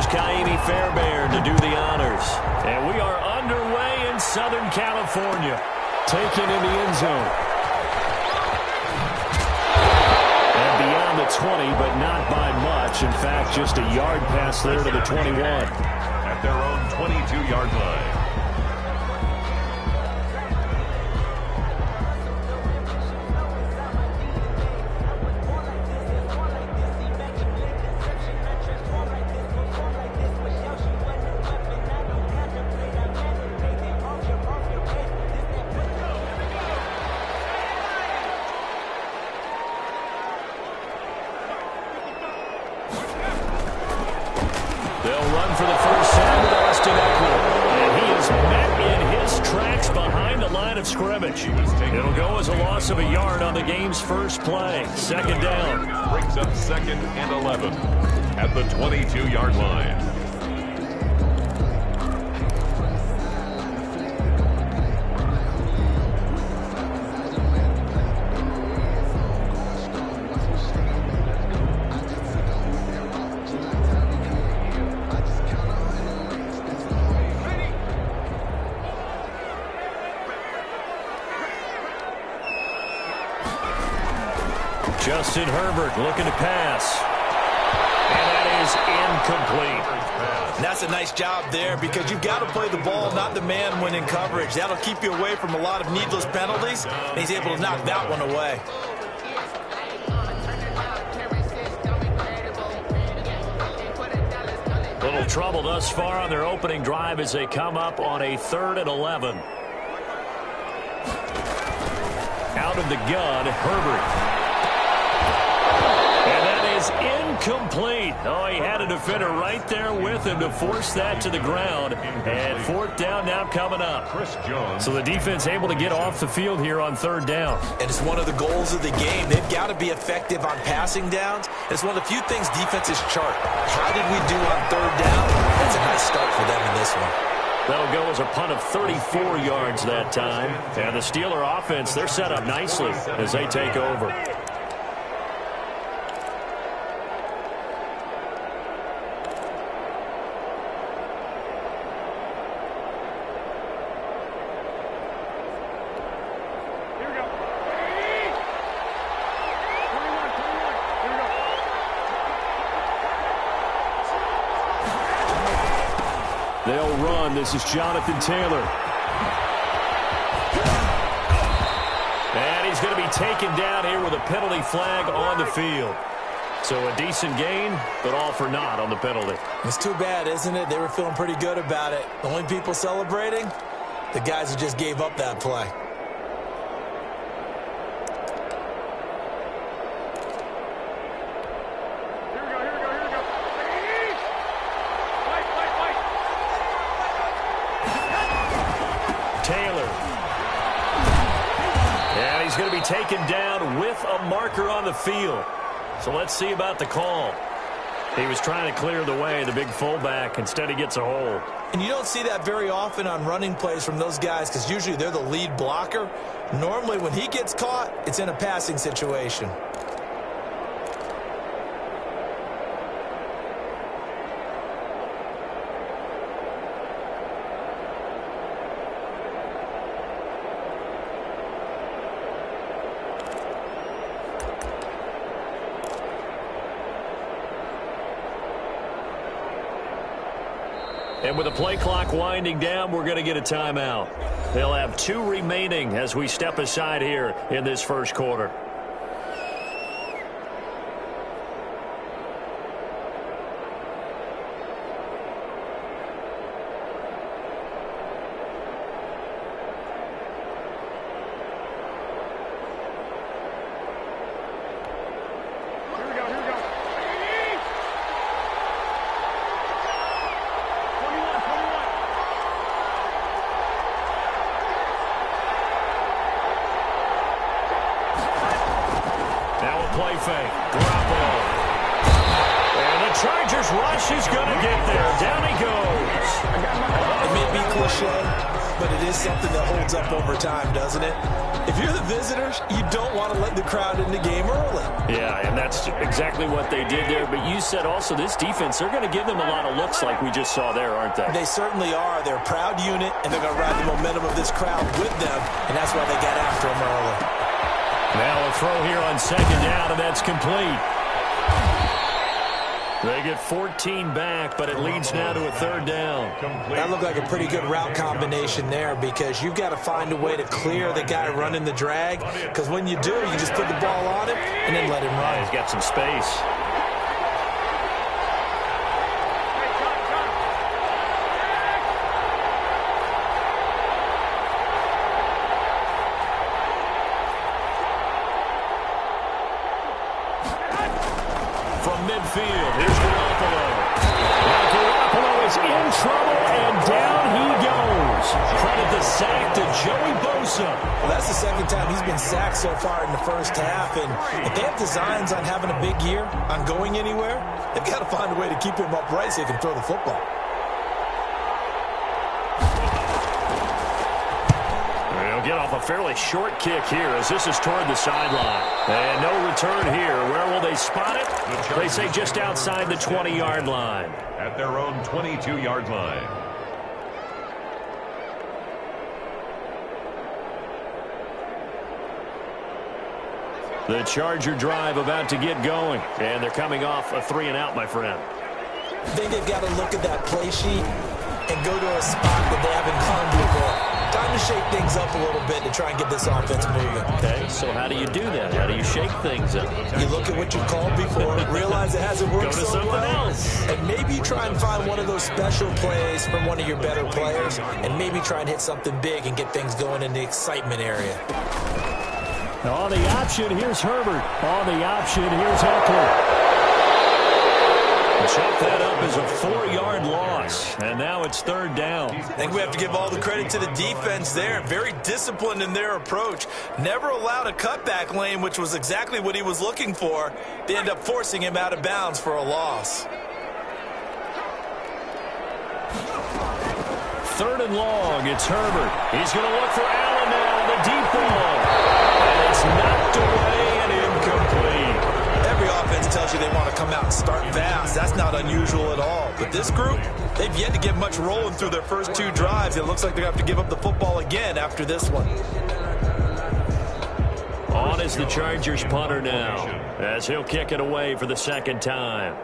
Here's Kaimi Fairbairn to do the honors. And we are underway in Southern California. Taken in the end zone. And beyond the 20, but not by much. In fact, just a yard pass there to the 21. At their own 22-yard line. It'll go as a loss of a yard on the game's first play. Second down. Brings up 2nd and 11 at the 22-yard line. Justin Herbert looking to pass. And that is incomplete. That's a nice job there because you've got to play the ball, not the man when in coverage. That'll keep you away from a lot of needless penalties. And he's able to knock that one away. Little trouble thus far on their opening drive as they come up on a 3rd and 11. Out of the gun, Herbert. Incomplete. Oh, he had a defender right there with him to force that to the ground. And 4th down now coming up. So the defense able to get off the field here on 3rd down. And it's one of the goals of the game. They've got to be effective on passing downs. It's one of the few things defenses chart. How did we do on 3rd down? That's a nice start for them in this one. That'll go as a punt of 34 yards that time. And the Steeler offense, they're set up nicely as they take over. They'll run. This is Jonathan Taylor. And he's going to be taken down here with a penalty flag on the field. So a decent gain, but all for naught on the penalty. It's too bad, isn't it? They were feeling pretty good about it. The only people celebrating, the guys who just gave up that play. Going to be taken down with a marker on the field. So let's see about the call. He was trying to clear the way, the big fullback. Instead, he gets a hold. And you don't see that very often on running plays from those guys because usually they're the lead blocker. Normally, when he gets caught, it's in a passing situation. And with the play clock winding down, we're going to get a timeout. They'll have 2 remaining as we step aside here in this first quarter. Play fake. Garoppolo. And the Chargers rush is going to get there. Down he goes. It may be cliche, but it is something that holds up over time, doesn't it? If you're the visitors, you don't want to let the crowd in the game early. Yeah, and that's exactly what they did there. But you said also this defense, they're going to give them a lot of looks like we just saw there, aren't they? They certainly are. They're a proud unit, and they're going to ride the momentum of this crowd with them, and that's why they got after them early. Now a throw here on second down, and that's complete. They get 14 back, but it leads now to a third down. That looked like a pretty good route combination there because you've got to find a way to clear the guy running the drag because when you do, you just put the ball on him and then let him run. He's got some space. Midfield. Here's Garoppolo. Now Garoppolo is in trouble, and down he goes. Credit the sack to Joey Bosa. Well, that's the second time he's been sacked so far in the first half, and if they have designs on having a big year, on going anywhere, they've got to find a way to keep him upright so he can throw the football. Get off a fairly short kick here as this is toward the sideline. And no return here. Where will they spot it? They say just outside the 20-yard line. At their own 22-yard line. The Charger drive about to get going. And they're coming off a 3-and-out, my friend. I think they've got to look at that play sheet and go to a spot that they haven't gone before. Time to shake things up a little bit to try and get this offense moving. Okay, so how do you do that? How do you shake things up? You look at what you called before, realize it hasn't worked so well, and maybe you try and find one of those special plays from one of your better players, and maybe try and hit something big and get things going in the excitement area. On the option, here's Herbert. On the option, here's Eckler. Check that up as a 4-yard loss, and now it's third down. I think we have to give all the credit to the defense there. Very disciplined in their approach. Never allowed a cutback lane, which was exactly what he was looking for. They end up forcing him out of bounds for a loss. Third and long, it's Herbert. He's going to look for Allen now on the deep ball. And it's knocked away and incomplete. Every offense tells you they want to come out and start fast. That's not unusual at all. But this group, they've yet to get much rolling through their first two drives. It looks like they're going to have to give up the football again after this one. On is the Chargers punter now, as he'll kick it away for the second time.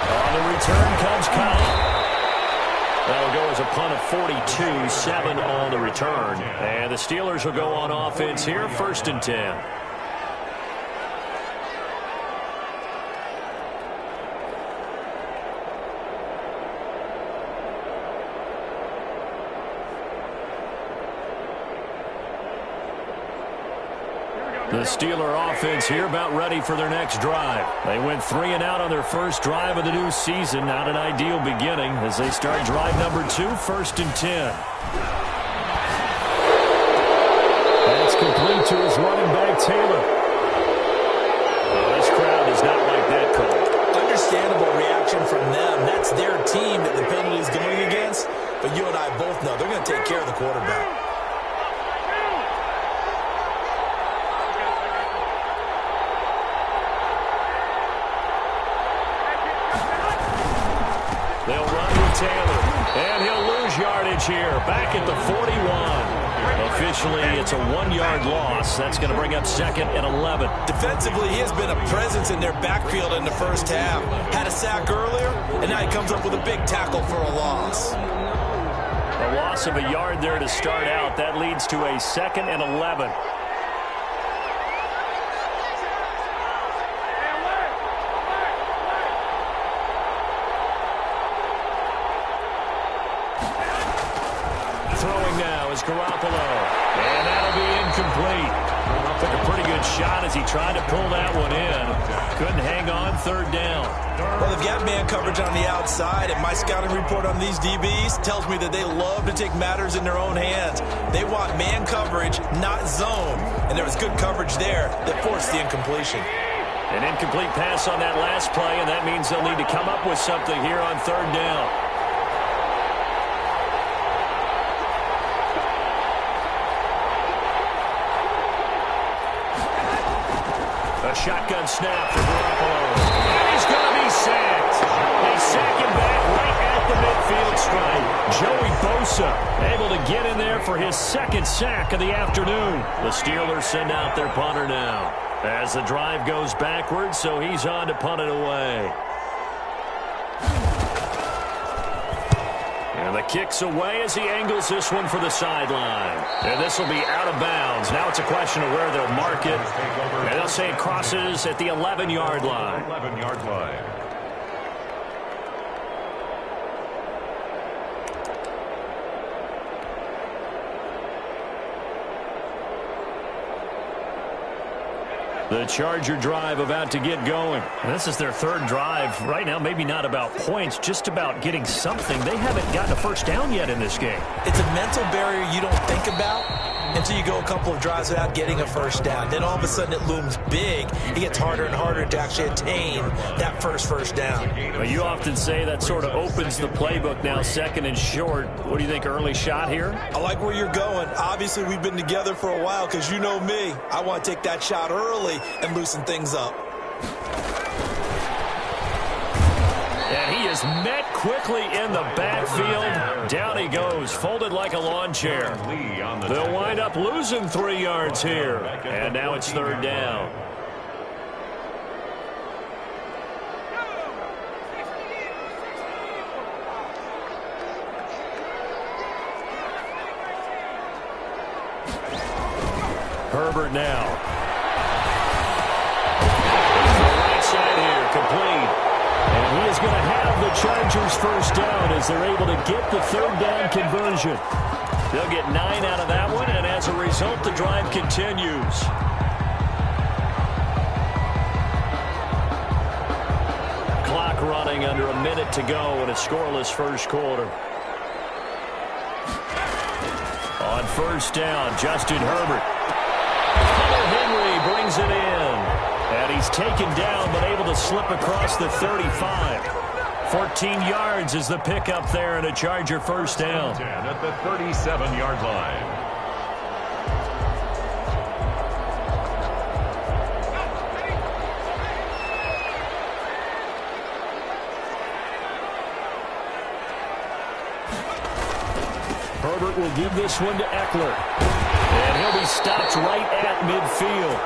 On the return comes Kyle. That'll go as a punt of 42, 7 on the return. And the Steelers will go on offense here, 1st and 10. The Steeler offense here about ready for their next drive. They went 3-and-out on their first drive of the new season. Not an ideal beginning as they start drive number 2, 1st and 10. That's complete to his running back, Taylor. Oh, this crowd does not like that call. Understandable reaction from them. That's their team that the penalty is going against. But you and I both know they're going to take care of the quarterback. They'll run with Taylor, and he'll lose yardage here, back at the 41. Officially, it's a 1-yard loss. That's going to bring up 2nd and 11. Defensively, he has been a presence in their backfield in the first half. Had a sack earlier, and now he comes up with a big tackle for a loss. A loss of a yard there to start out. That leads to a 2nd and 11. Throwing now is Garoppolo, and that'll be incomplete. Took a pretty good shot as he tried to pull that one in. Couldn't hang on, 3rd down. Well, they've got man coverage on the outside, and my scouting report on these DBs tells me that they love to take matters in their own hands. They want man coverage, not zone, and there was good coverage there that forced the incompletion. An incomplete pass on that last play, and that means they'll need to come up with something here on third down. A shotgun snap for Garoppolo. And he's going to be sacked. They sack him back right at the midfield stripe. Joey Bosa able to get in there for his second sack of the afternoon. The Steelers send out their punter now as the drive goes backwards, so he's on to punt it away. And the kick's away as he angles this one for the sideline. And this will be out of bounds. Now it's a question of where they'll mark it. And they'll say it crosses at the 11-yard line. 11-yard line. The Charger drive about to get going. And this is their third drive. Right now, maybe not about points, just about getting something. They haven't gotten a first down yet in this game. It's a mental barrier you don't think about until you go a couple of drives without getting a first down. Then all of a sudden it looms big. It gets harder and harder to actually attain that first down. Well, you often say that sort of opens the playbook now, second and short. What do you think, early shot here? I like where you're going. Obviously, we've been together for a while because you know me. I want to take that shot early and loosen things up. And he is met quickly in the backfield. Down he goes, folded like a lawn chair. They'll wind up losing 3 yards here. And now it's third down. Herbert now. Right side here, complete. And he is going to have the Chargers first down as they're able to get the third down conversion. They'll get 9 out of that one, and as a result, the drive continues. Clock running under a minute to go in a scoreless first quarter. On first down, Justin Herbert. Henry brings it in. And he's taken down, but able to slip across the 35. 14 yards is the pickup there, and a Charger first down. At the 37-yard line. Herbert will give this one to Eckler. And he'll be stopped right at midfield.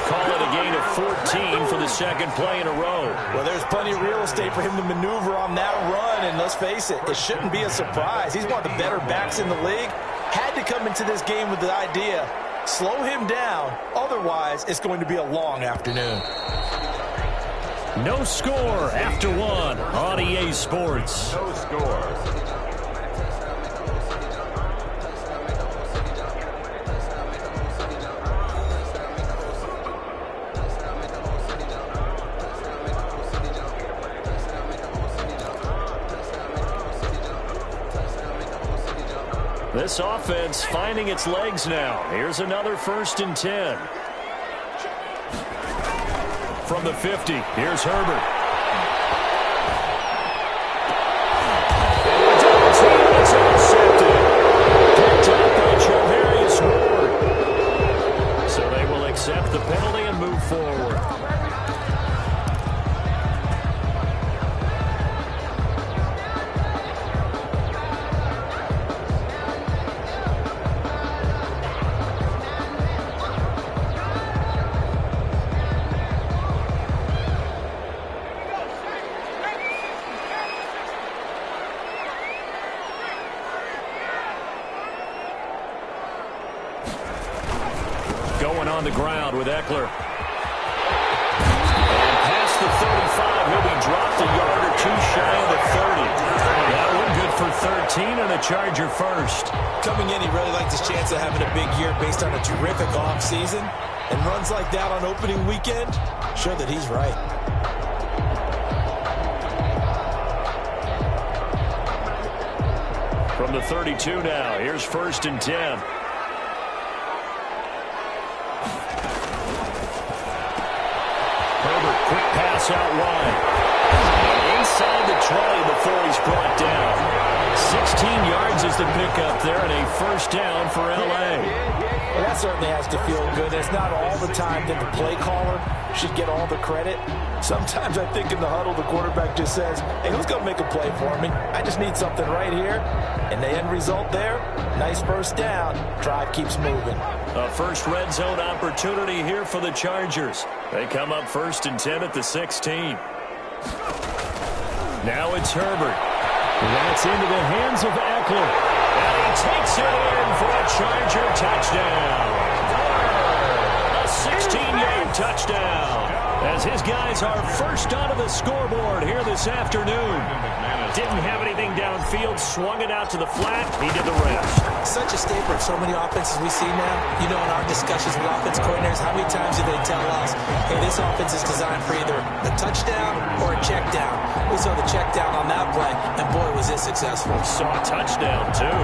Call it a gain of 14 for the second play in a row. Well, there's plenty of real estate for him to maneuver on that run, and let's face it, it shouldn't be a surprise. He's one of the better backs in the league. Had to come into this game with the idea, slow him down, otherwise it's going to be a long afternoon. No score after one on EA Sports. No score. This offense finding its legs now. Here's another 1st and 10. From the 50, here's Herbert. It's intercepted. Picked up by Charvarius Ward. So they will accept the penalty and move forward. Going on the ground with Eckler. And past the 35, he'll be dropped a yard or two shy of the 30. That one good for 13 and a Charger first. Coming in, he really liked his chance of having a big year based on a terrific offseason. And runs like that on opening weekend show that he's right. From the 32 now, here's 1st and 10. Herbert the pickup there and a first down for L.A. Well, that certainly has to feel good. It's not all the time that the play caller should get all the credit. Sometimes I think in the huddle, the quarterback just says, hey, who's going to make a play for me? I just need something right here. And the end result there, nice first down. Drive keeps moving. A first red zone opportunity here for the Chargers. They come up 1st and 10 at the 16. Now it's Herbert. That's into the hands of Eckler. And he takes it in for a Charger touchdown. A 16-yard touchdown. As his guys are first onto the scoreboard here this afternoon. Didn't have anything downfield, swung it out to the flat. He did the rest. Such a staple of so many offenses we see now. You know, in our discussions with offense coordinators, how many times do they tell us, hey, this offense is designed for either a touchdown or a check down. We saw the check down on that play, and boy, was it successful. Saw a touchdown, too.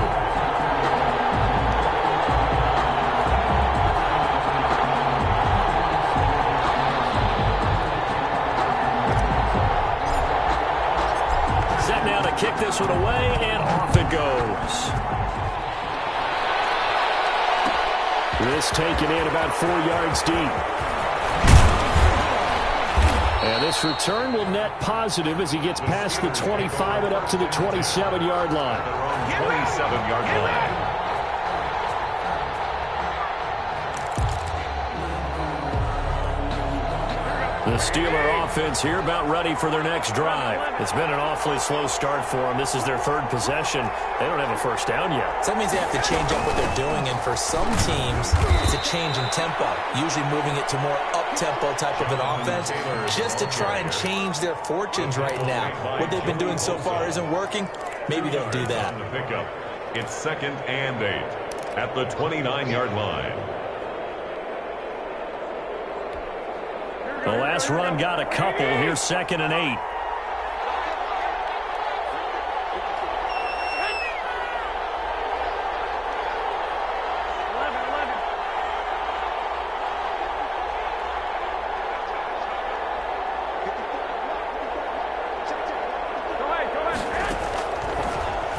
Now to kick this one away, and off it goes. This taken in about 4 yards deep. And this return will net positive as he gets past the 25 and up to the 27-yard line. 27-yard line. The Steeler offense here about ready for their next drive. It's been an awfully slow start for them. This is their 3rd possession. They don't have a first down yet. So that means they have to change up what they're doing, and for some teams, it's a change in tempo, usually moving it to more up-tempo type of an offense, just to try and change their fortunes right now. What they've been doing so far isn't working. Maybe they'll do that. It's 2nd and 8 at the 29-yard line. The last run got a couple. Here's 2nd and 8.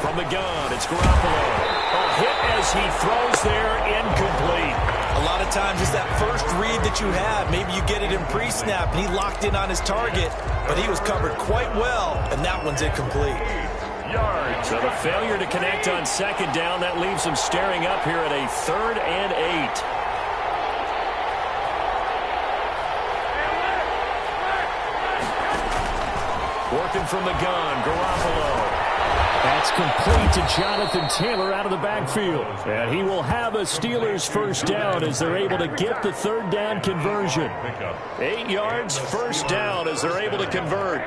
From the gun, it's Garoppolo. A hit as he throws there, incomplete. A lot of times it's that first read that you have. Maybe you get it in pre-snap, and he locked in on his target, but he was covered quite well, and that one's incomplete. So the failure to connect on 2nd down, that leaves him staring up here at a 3rd and 8. Working from the gun, Garoppolo. That's complete to Jonathan Taylor out of the backfield. And he will have a Steelers first down as they're able to get the 3rd down conversion. 8 yards, first down as they're able to convert.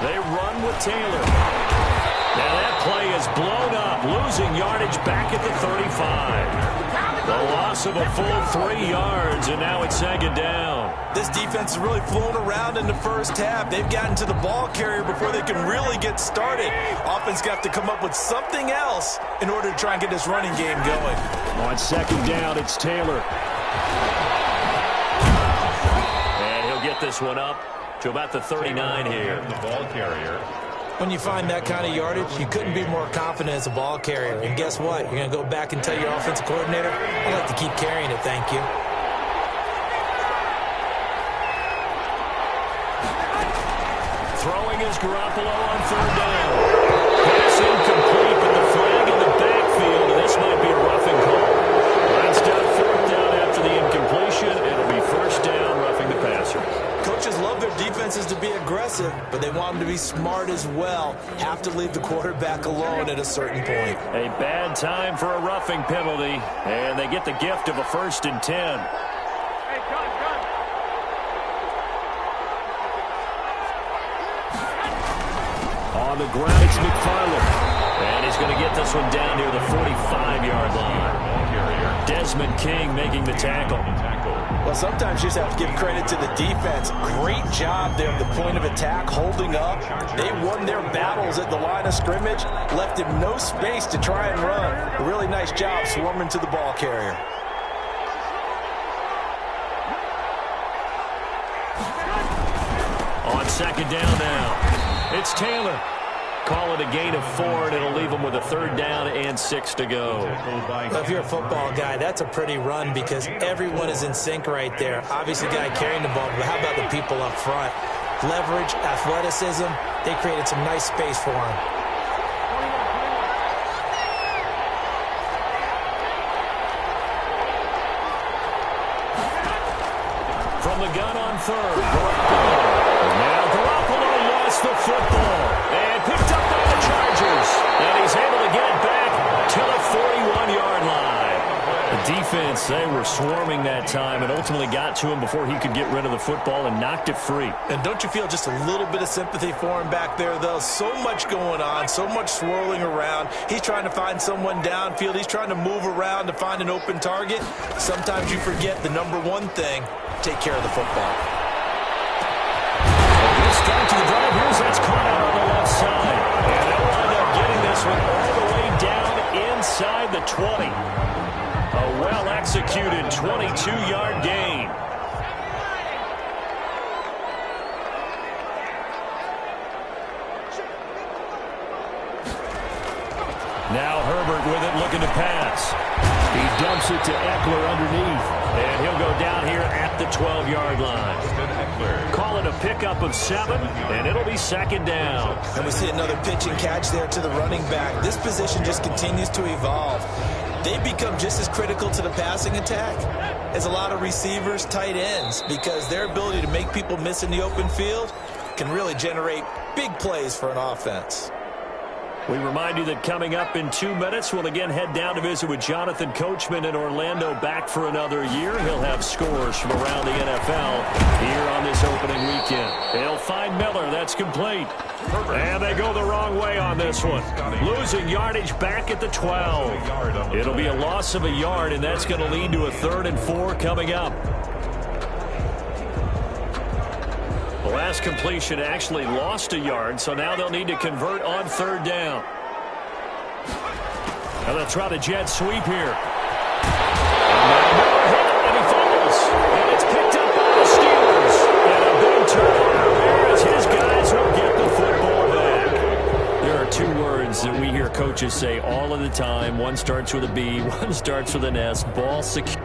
They run with Taylor. Now that play is blown up, losing yardage back at the 35. The loss of a full 3 yards, and now it's 2nd down. This defense has really flown around in the first half. They've gotten to the ball carrier before they can really get started. Offense got to come up with something else in order to try and get this running game going. On 2nd down, it's Taylor. And he'll get this one up to about the 39 here. The ball carrier. When you find that kind of yardage, you couldn't be more confident as a ball carrier. And guess what? You're going to go back and tell your offensive coordinator, I'd like to keep carrying it, thank you. Throwing is Garoppolo on 3rd down. Pass incomplete, but the flag in the backfield, and this might be a roughing call. Instead of 4th down after the incompletion, it'll be 1st down, roughing the passer. Coaches love their defenses to be aggressive, but they want them to be smart as well. Have to leave the quarterback alone at a certain point. A bad time for a roughing penalty, and they get the gift of a 1st and 10. On the ground, it's McFarland. And he's going to get this one down near the 45-yard line. Desmond King making the tackle. Well, sometimes you just have to give credit to the defense. Great job there at the point of attack, holding up. They won their battles at the line of scrimmage, left him no space to try and run. A really nice job swarming to the ball carrier. second down now. It's Taylor. Call it a gain of 4, and it'll leave them with a third down and 6 to go. Well, if you're a football guy, that's a pretty run because everyone is in sync right there. Obviously, the guy carrying the ball, but how about the people up front? Leverage, athleticism, they created some nice space for him. From the gun on third, now Garoppolo lost the football and picked up by the Chargers. And he's able to get it back to the 41-yard line. The defense, they were swarming that time and ultimately got to him before he could get rid of the football and knocked it free. And don't you feel just a little bit of sympathy for him back there, though? So much going on, so much swirling around. He's trying to find someone downfield. He's trying to move around to find an open target. Sometimes you forget the number one thing, take care of the football. Good start to the drive. Here's that's caught out on the left side. And they'll wind up getting this one all the way down inside the 20. A well-executed 22-yard gain. Now Herbert with it, looking to pass. He dumps it to Eckler underneath. And he'll go down here at the 12-yard line. Call it a pickup of 7, and it'll be second down. And we see another pitch and catch there to the running back. This position just continues to evolve. They become just as critical to the passing attack as a lot of receivers, tight ends, because their ability to make people miss in the open field can really generate big plays for an offense. We remind you that coming up in 2 minutes, we'll again head down to visit with Jonathan Coachman in Orlando, back for another year. He'll have scores from around the NFL here on this opening weekend. They'll find Miller. That's complete. And they go the wrong way on this one. Losing yardage back at the 12. It'll be a loss of a yard, and that's going to lead to a 3rd and 4 coming up. The last completion actually lost a yard, so now they'll need to convert on 3rd down. And they'll try the jet sweep here. And he falls. And it's picked up by the Steelers. And a big turnover there as his guys will get the football back. There are 2 words that we hear coaches say all of the time. One starts with a B, one starts with an S. Ball secure.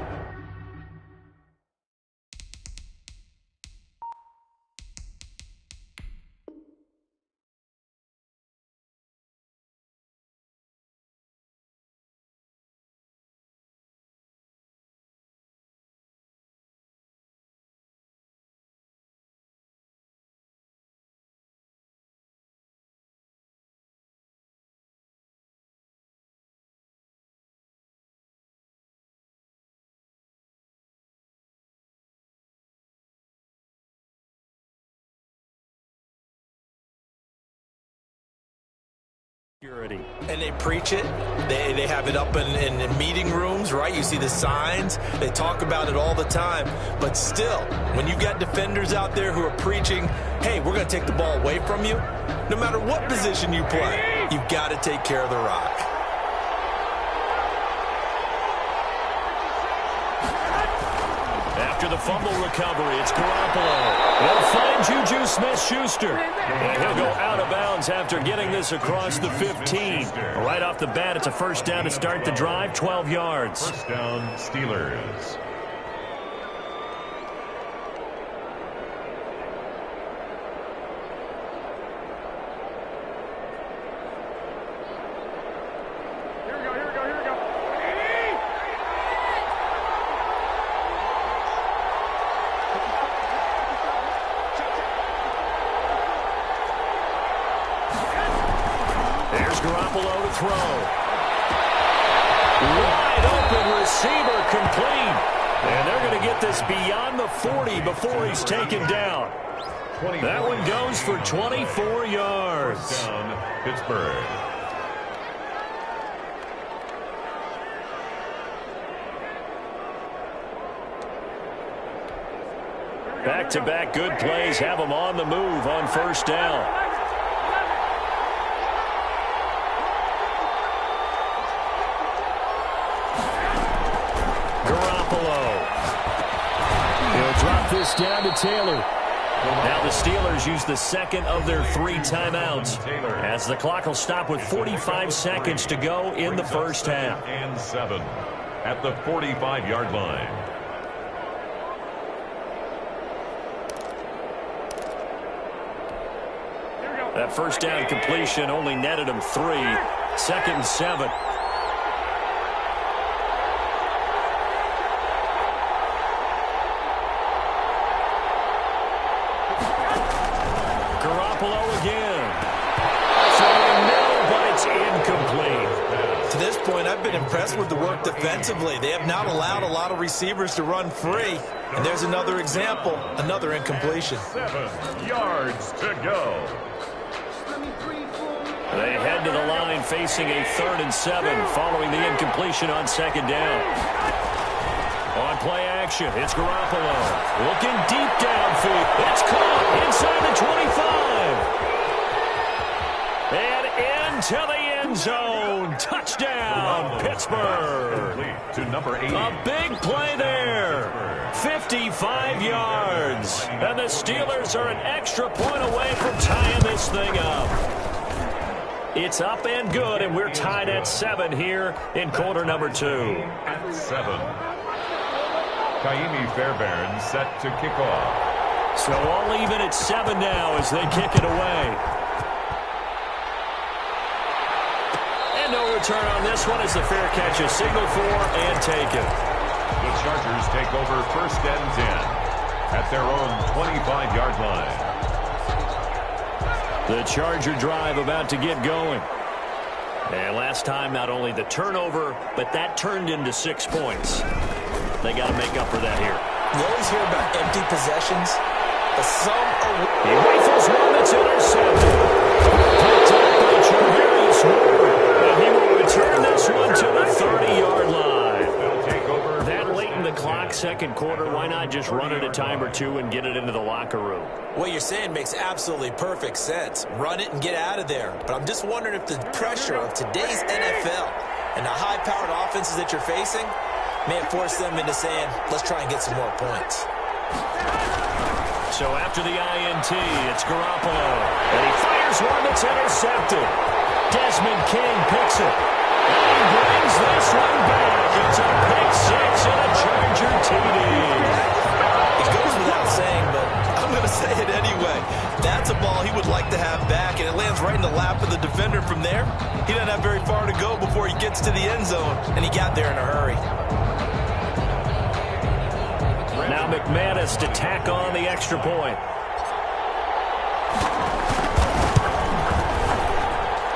And they preach it. They have it up in meeting rooms, right? You see the signs. They talk about it all the time. But still, when you got defenders out there who are preaching, hey, we're going to take the ball away from you, no matter what position you play, you've got to take care of the rock. After the fumble recovery, it's Garoppolo. He'll find Juju Smith-Schuster. And he'll go out of bounds after getting this across the 15. Right off the bat, it's a first down to start the drive, 12 yards. First down, Steelers. Garoppolo to throw. Wide open receiver, complete. And they're going to get this beyond the 40 before he's taken down. That one goes for 24 yards. First down, Pittsburgh. Back-to-back good plays have them on the move on first down. Garoppolo. He'll drop this down to Taylor. Now the Steelers use the second of their 3 timeouts as the clock will stop with 45 seconds to go in the first half. And 7 at the 45-yard line. That first down completion only netted him 3. 2nd and 7. Garoppolo again. Throwing middle, but it's incomplete. To this point, I've been impressed with the work defensively. They have not allowed a lot of receivers to run free. And there's another example, another incompletion. 7 yards to go. They head to the line facing a 3rd and 7 following the incompletion on 2nd down. On play action, it's Garoppolo. Looking deep downfield. It's caught inside the 25. And into the end zone. Touchdown, Pittsburgh. To number 8. A big play there. 55 yards. And the Steelers are an extra point away from tying this thing up. It's up and good, and we're tied at 7 here in quarter number 2. At 7. Kaimi Fairbairn set to kick off. So all even at 7 now as they kick it away. And no return on this one as the fair catch is signaled for and taken. The Chargers take over 1st and 10 at their own 25-yard line. The Charger drive about to get going. And last time, not only the turnover, but that turned into 6 points. They got to make up for that here. You always hear about empty possessions, but some are... He rifles one that's intercepted. Picked up by Chargerius Ward. And he will return this one to the 30-yard line. They'll take over. That late in the clock, 2nd quarter, why not just run it a time or 2 and get it into the locker room? What you're saying makes absolutely perfect sense. Run it and get out of there. But I'm just wondering if the pressure of today's NFL and the high-powered offenses that you're facing may have forced them into saying, let's try and get some more points. So after the INT, it's Garoppolo. And he fires one that's intercepted. Desmond King picks it. And he brings this one back. It's a pick 6 and a Charger TD. It goes without saying, but I'm going to say it anyway. That's a ball he would like to have back, and it lands right in the lap of the defender from there. He doesn't have very far to go before he gets to the end zone, and he got there in a hurry. Now McManus to tack on the extra point.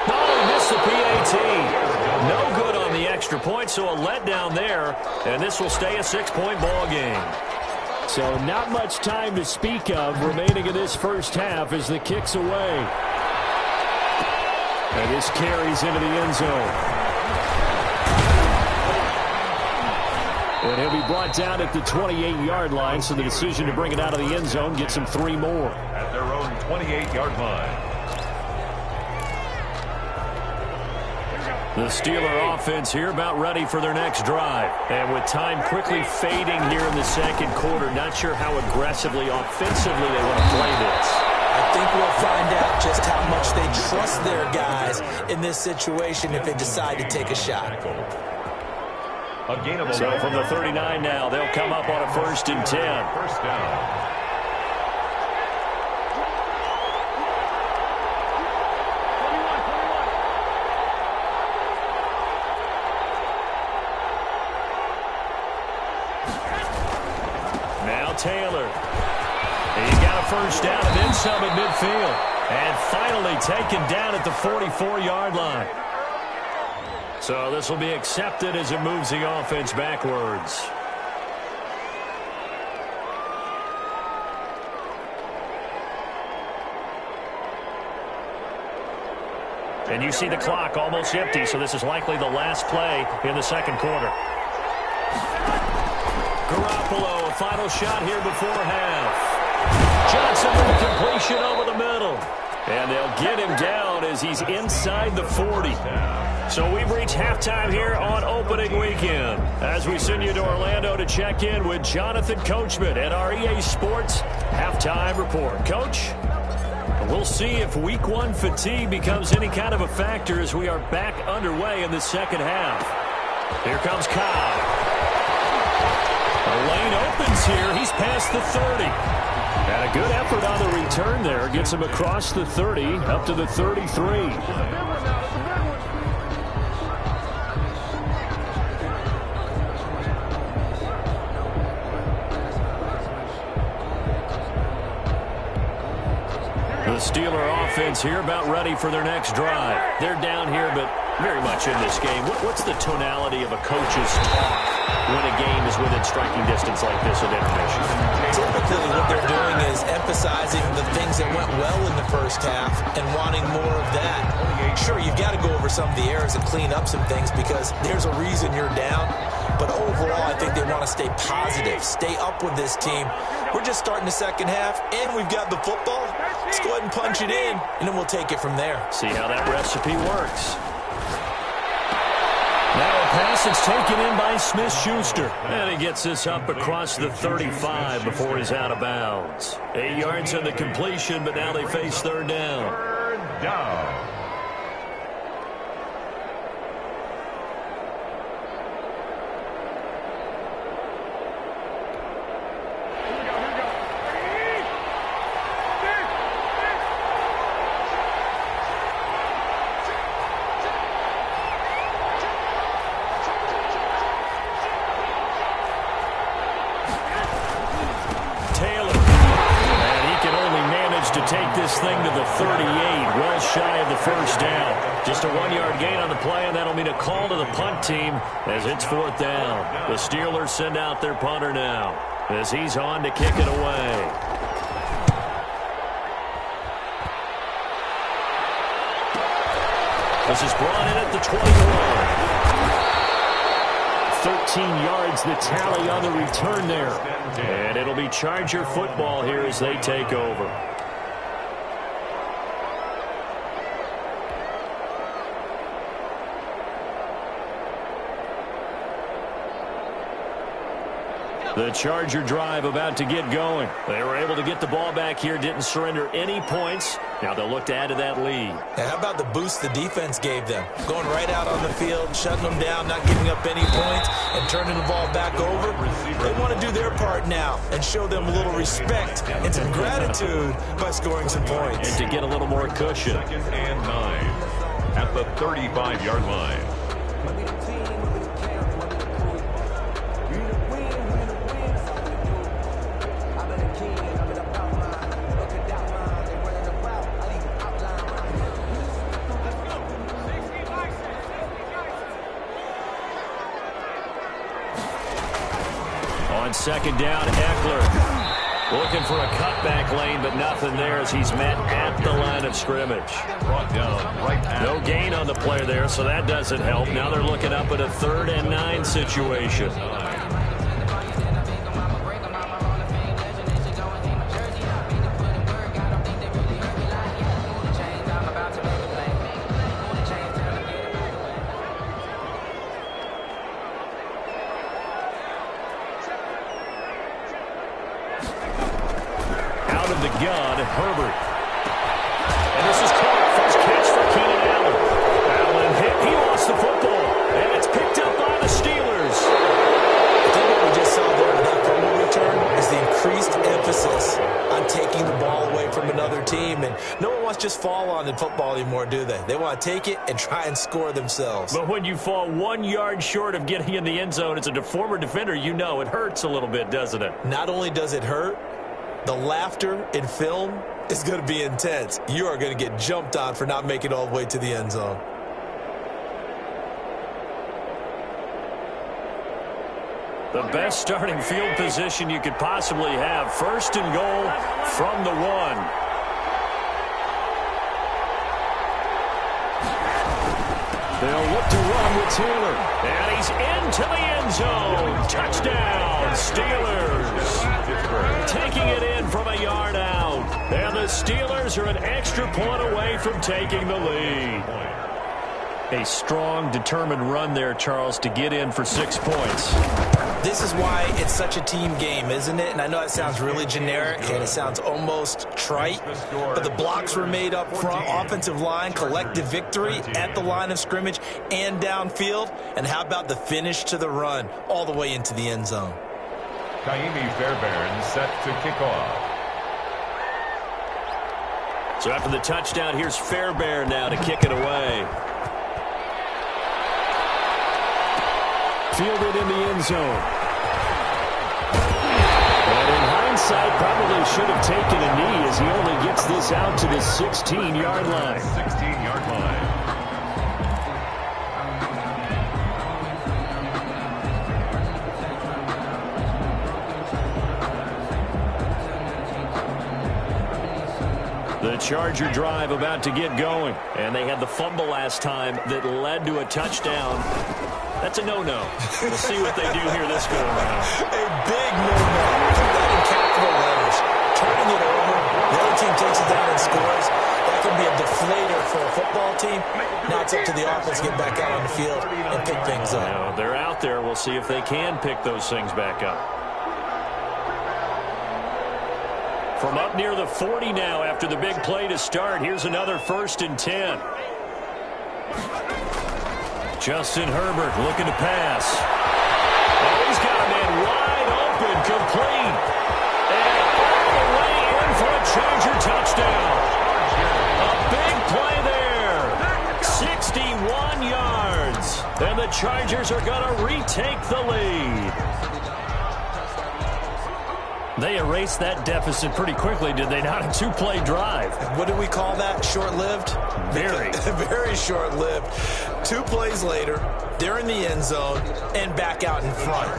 Oh, missed the PAT. No good on the extra point, so a letdown there, and this will stay a 6-point ball game. So not much time to speak of remaining in this first half as the kick's away. And this carries into the end zone. And he'll be brought down at the 28-yard line, so the decision to bring it out of the end zone gets him 3 more. At their own 28-yard line. The Steeler offense here about ready for their next drive. And with time quickly fading here in the 2nd quarter, not sure how aggressively, offensively they want to play this. I think we'll find out just how much they trust their guys in this situation if they decide to take a shot. So from the 39 now, they'll come up on a 1st and 10. First down. Now Taylor. He got a 1st down and then some at midfield. And finally taken down at the 44-yard line. So this will be accepted as it moves the offense backwards. And you see the clock almost empty, so this is likely the last play in the 2nd quarter. Garoppolo, a final shot here before half. Johnson with a completion over the middle. And they'll get him down as he's inside the 40. So we've reached halftime here on opening weekend. As we send you to Orlando to check in with Jonathan Coachman at our EA Sports Halftime Report. Coach, we'll see if Week 1 fatigue becomes any kind of a factor as we are back underway in the second half. Here comes Kyle. The lane opens here. He's past the 30. And a good effort on the return there. Gets him across the 30, up to the 33. The Steeler offense here about ready for their next drive. They're down here, but very much in this game. What's the tonality of a coach's talk when a game is within striking distance like this at intermission? Typically what they're doing is emphasizing the things that went well in the first half and wanting more of that. Sure, you've got to go over some of the errors and clean up some things because there's a reason you're down. But overall, I think they want to stay positive, stay up with this team. We're just starting the second half, and we've got the football. Let's go ahead and punch it in, and then we'll take it from there. See how that recipe works. Now a pass that's taken in by Smith-Schuster. And he gets this up across the 35 before he's out of bounds. 8 yards on the completion, but now they face third down. Third down. Take this thing to the 38, well shy of the first down. Just a 1-yard gain on the play, and that'll mean a call to the punt team as it's fourth down. The Steelers send out their punter now as he's on to kick it away. This is brought in at the 21. 13 yards the tally on the return there. And it'll be Charger football here as they take over. The Charger drive about to get going. They were able to get the ball back here, didn't surrender any points. Now they'll look to add to that lead. Now how about the boost the defense gave them? Going right out on the field, shutting them down, not giving up any points, and turning the ball back over. They want to do their part now and show them a little respect and some gratitude by scoring some points. And to get a little more cushion. 2nd and 9 at the 35-yard line. On second down, Eckler looking for a cutback lane, but nothing there as he's met at the line of scrimmage. Brought down right at no gain on the play there, so that doesn't help. Now they're looking up at a 3rd and 9 situation. Gun, Herbert. And this is caught. First catch for Keenan Allen. Allen hit. He lost the football. And it's picked up by the Steelers. I think what we just saw there in that fumble return is the increased emphasis on taking the ball away from another team. And no one wants to just fall on in football anymore, do they? They want to take it and try and score themselves. But when you fall 1 yard short of getting in the end zone as a former defender, you know it hurts a little bit, doesn't it? Not only does it hurt, the laughter in film is going to be intense. You are going to get jumped on for not making it all the way to the end zone. The best starting field position you could possibly have. 1st and goal from the 1. They'll look to run with Taylor. And he's into the end zone. Touchdown, Steelers. Taking it in from a yard out. And the Steelers are an extra point away from taking the lead. A strong, determined run there, Charles, to get in for 6 points. This is why it's such a team game, isn't it? And I know it sounds really generic and it sounds almost trite, but the blocks were made up front, offensive line, collective victory at the line of scrimmage and downfield. And how about the finish to the run all the way into the end zone? Kaimi Fairbairn set to kick off. So after the touchdown, here's Fairbairn now to kick it away. Fielded in the end zone. And in hindsight, probably should have taken a knee as he only gets this out to the 16-yard line. 16-yard line. The Charger drive about to get going. And they had the fumble last time that led to a touchdown. That's a no-no. We'll see what they do here this go-around. A big no-no. Put that in capital letters. Turning it over. The other team takes it down and scores. That can be a deflator for a football team. Now it's up to the offense to get back out on the field and pick things up. Now, they're out there. We'll see if they can pick those things back up. From up near the 40 now after the big play to start, here's another 1st and 10. Justin Herbert looking to pass. Oh, he's got a man wide open, complete. And all the way in for a Charger touchdown. A big play there. 61 yards. And the Chargers are going to retake the lead. They erased that deficit pretty quickly, did they not? A 2-play drive. What do we call that? Short-lived? Very. Very short-lived. 2 plays later, they're in the end zone and back out in front.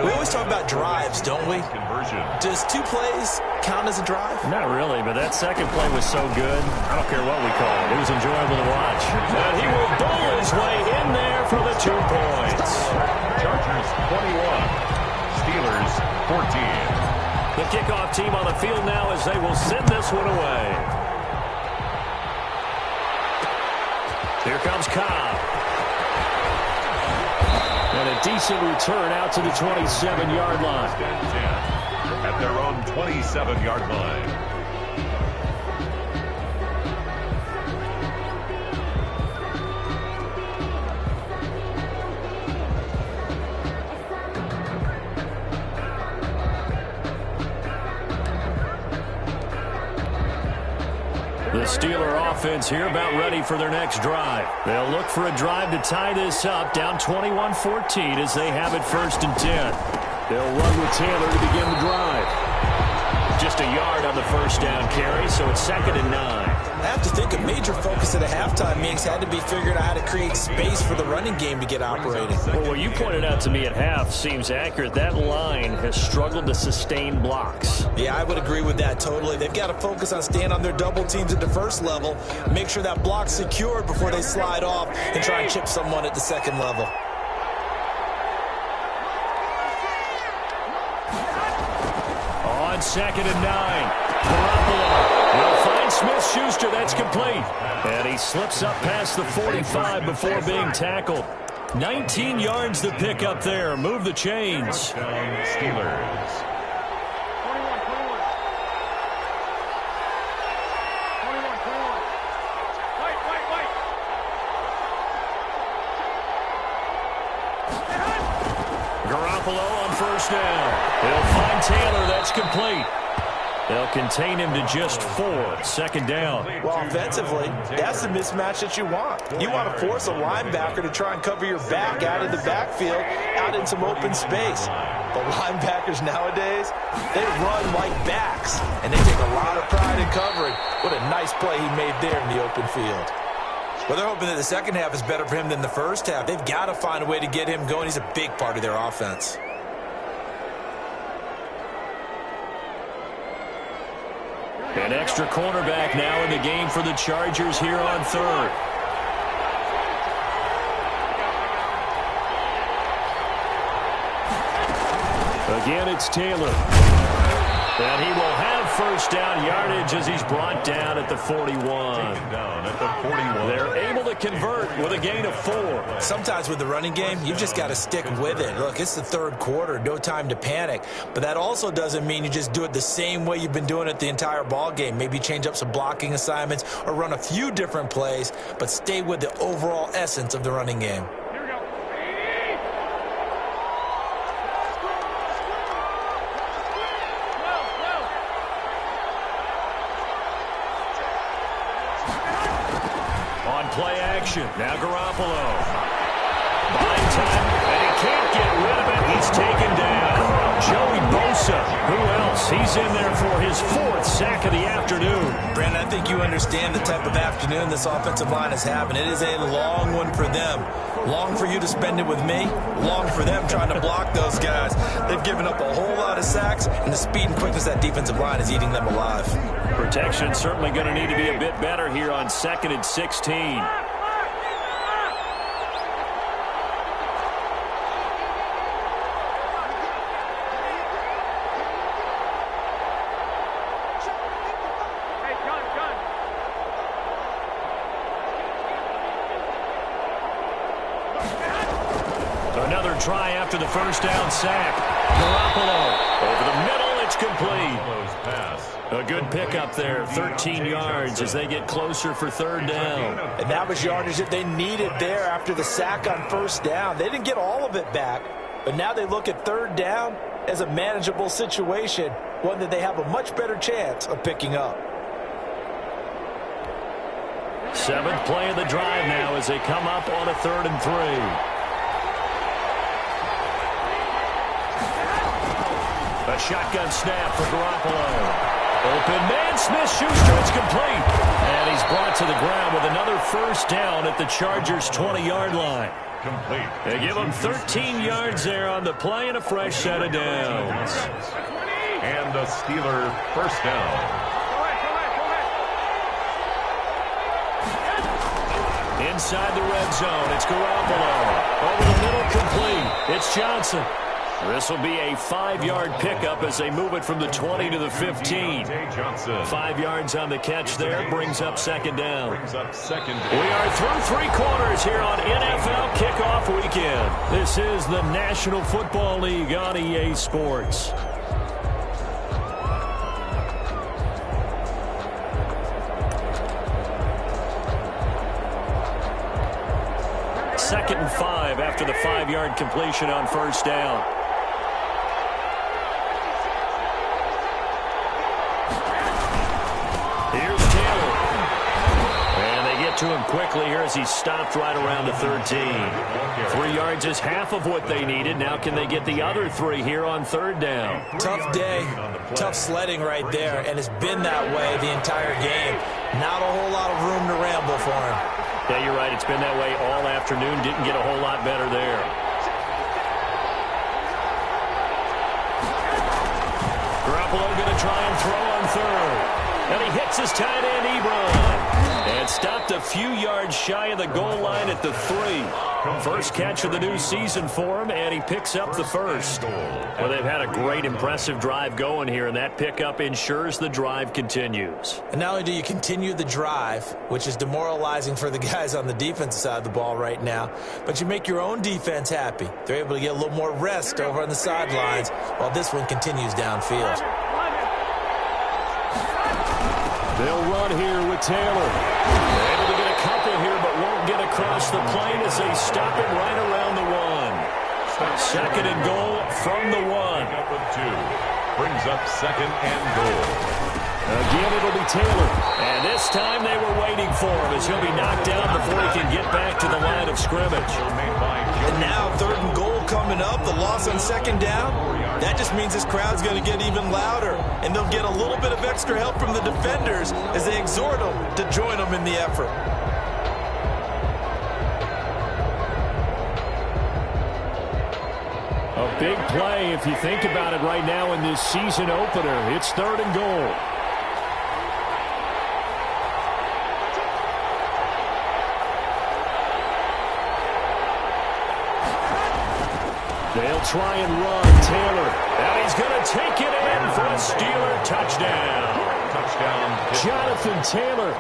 We always talk about drives, don't we? Does 2 plays count as a drive? Not really, but that second play was so good. I don't care what we call it. It was enjoyable to watch. And he will bull his way in there for the 2 points. Chargers 21, Steelers 14. The kickoff team on the field now as they will send this one away. Here comes Cobb. And a decent return out to the 27-yard line. At their own 27-yard line. The Steeler offense here about ready for their next drive. They'll look for a drive to tie this up, down 21-14 as they have it 1st and 10. They'll run with Taylor to begin the drive. Just a yard on the first down carry, so it's 2nd and 9. I have to think a major focus of the halftime meetings had to be figuring out how to create space for the running game to get operating. Well, what you pointed out to me at half seems accurate. That line has struggled to sustain blocks. Yeah, I would agree with that totally. They've got to focus on staying on their double teams at the first level, make sure that block's secured before they slide off and try and chip someone at the second level. On 2nd and 9, Garoppolo will find Smith-Schuster. That's complete. And he slips up past the 45 before being tackled. 19 yards to pick up there. Move the chains. Steelers. Garoppolo on first down. He'll find Taylor. That's complete. They'll contain him to just 4. 2nd down. Well, offensively, that's the mismatch that you want. You want to force a linebacker to try and cover your back out of the backfield, out in some open space. But linebackers nowadays, they run like backs, and they take a lot of pride in covering. What a nice play he made there in the open field. Well, they're hoping that the second half is better for him than the first half. They've got to find a way to get him going. He's a big part of their offense. An extra cornerback now in the game for the Chargers here on 3rd. Again, it's Taylor. And he will have first down yardage as he's brought down at the 41. Down at the 41. They're able to convert with a gain of 4. Sometimes with the running game, you've just got to stick with it. Look, it's the third quarter, no time to panic. But that also doesn't mean you just do it the same way you've been doing it the entire ball game. Maybe change up some blocking assignments or run a few different plays, but stay with the overall essence of the running game. Play action. Now Garoppolo. Buying time, and he can't get rid of it. He's taken down. Joey Bosa. Who else? He's in there for his 4th sack of the afternoon. Brandon, I think you understand the type of afternoon this offensive line is having. It is a long one for them. Long for you to spend it with me. Long for them trying to block those guys. They've given up a whole lot of sacks, and the speed and quickness of that defensive line is eating them alive. Protection certainly going to need to be a bit better here on 2nd and 16. Another try after the first down sack. Garoppolo over the middle. It's complete. A good pickup there, 13 yards as they get closer for 3rd down. And that was yardage that they needed there after the sack on first down. They didn't get all of it back, but now they look at 3rd down as a manageable situation, one that they have a much better chance of picking up. 7th play of the drive now as they come up on a 3rd and 3. A shotgun snap for Garoppolo. Open man, Smith-Schuster, it's complete. And he's brought to the ground with another first down at the Chargers' 20-yard line. Complete. They give him 13 yards there on the play and a fresh set of downs. And the Steeler first down. Inside the red zone, it's Garoppolo. Over the middle, complete. It's Johnson. This will be a 5-yard pickup as they move it from the 20 to the 15. 5 yards on the catch there, brings up 2nd down. We are through 3 quarters here on NFL Kickoff Weekend. This is the National Football League on EA Sports. Second and 5 after the 5-yard completion on first down. To him quickly here as he stopped right around the 13. 3 yards is half of what they needed. Now can they get the other 3 here on 3rd down? Tough day, tough sledding right there, and it's been that way the entire game. Not a whole lot of room to ramble for him. Yeah, you're right. It's been that way all afternoon. Didn't get a whole lot better there. Garoppolo going to try and throw on 3rd. And he hits his tight end, Ebron. And stopped a few yards shy of the goal line at the 3. First catch of the new season for him, and he picks up the first. Well, they've had a great, impressive drive going here, and that pickup ensures the drive continues. And not only do you continue the drive, which is demoralizing for the guys on the defensive side of the ball right now, but you make your own defense happy. They're able to get a little more rest over on the sidelines while this one continues downfield. They'll run here with Taylor. They're able to get a couple here, but won't get across the plane as they stop it right around the 1. 2nd and goal from the 1. Up with 2. Brings up 2nd and goal. Again, it'll be Taylor. And this time they were waiting for him as he'll be knocked down before he can get back to the line of scrimmage. And now 3rd and goal coming up. The loss on 2nd down. That just means this crowd's going to get even louder. And they'll get a little bit of extra help from the defenders as they exhort them to join them in the effort. A big play if you think about it right now in this season opener. It's 3rd and goal. They'll try and run Taylor. And he's going to take it in for a Steeler touchdown. Jonathan Taylor,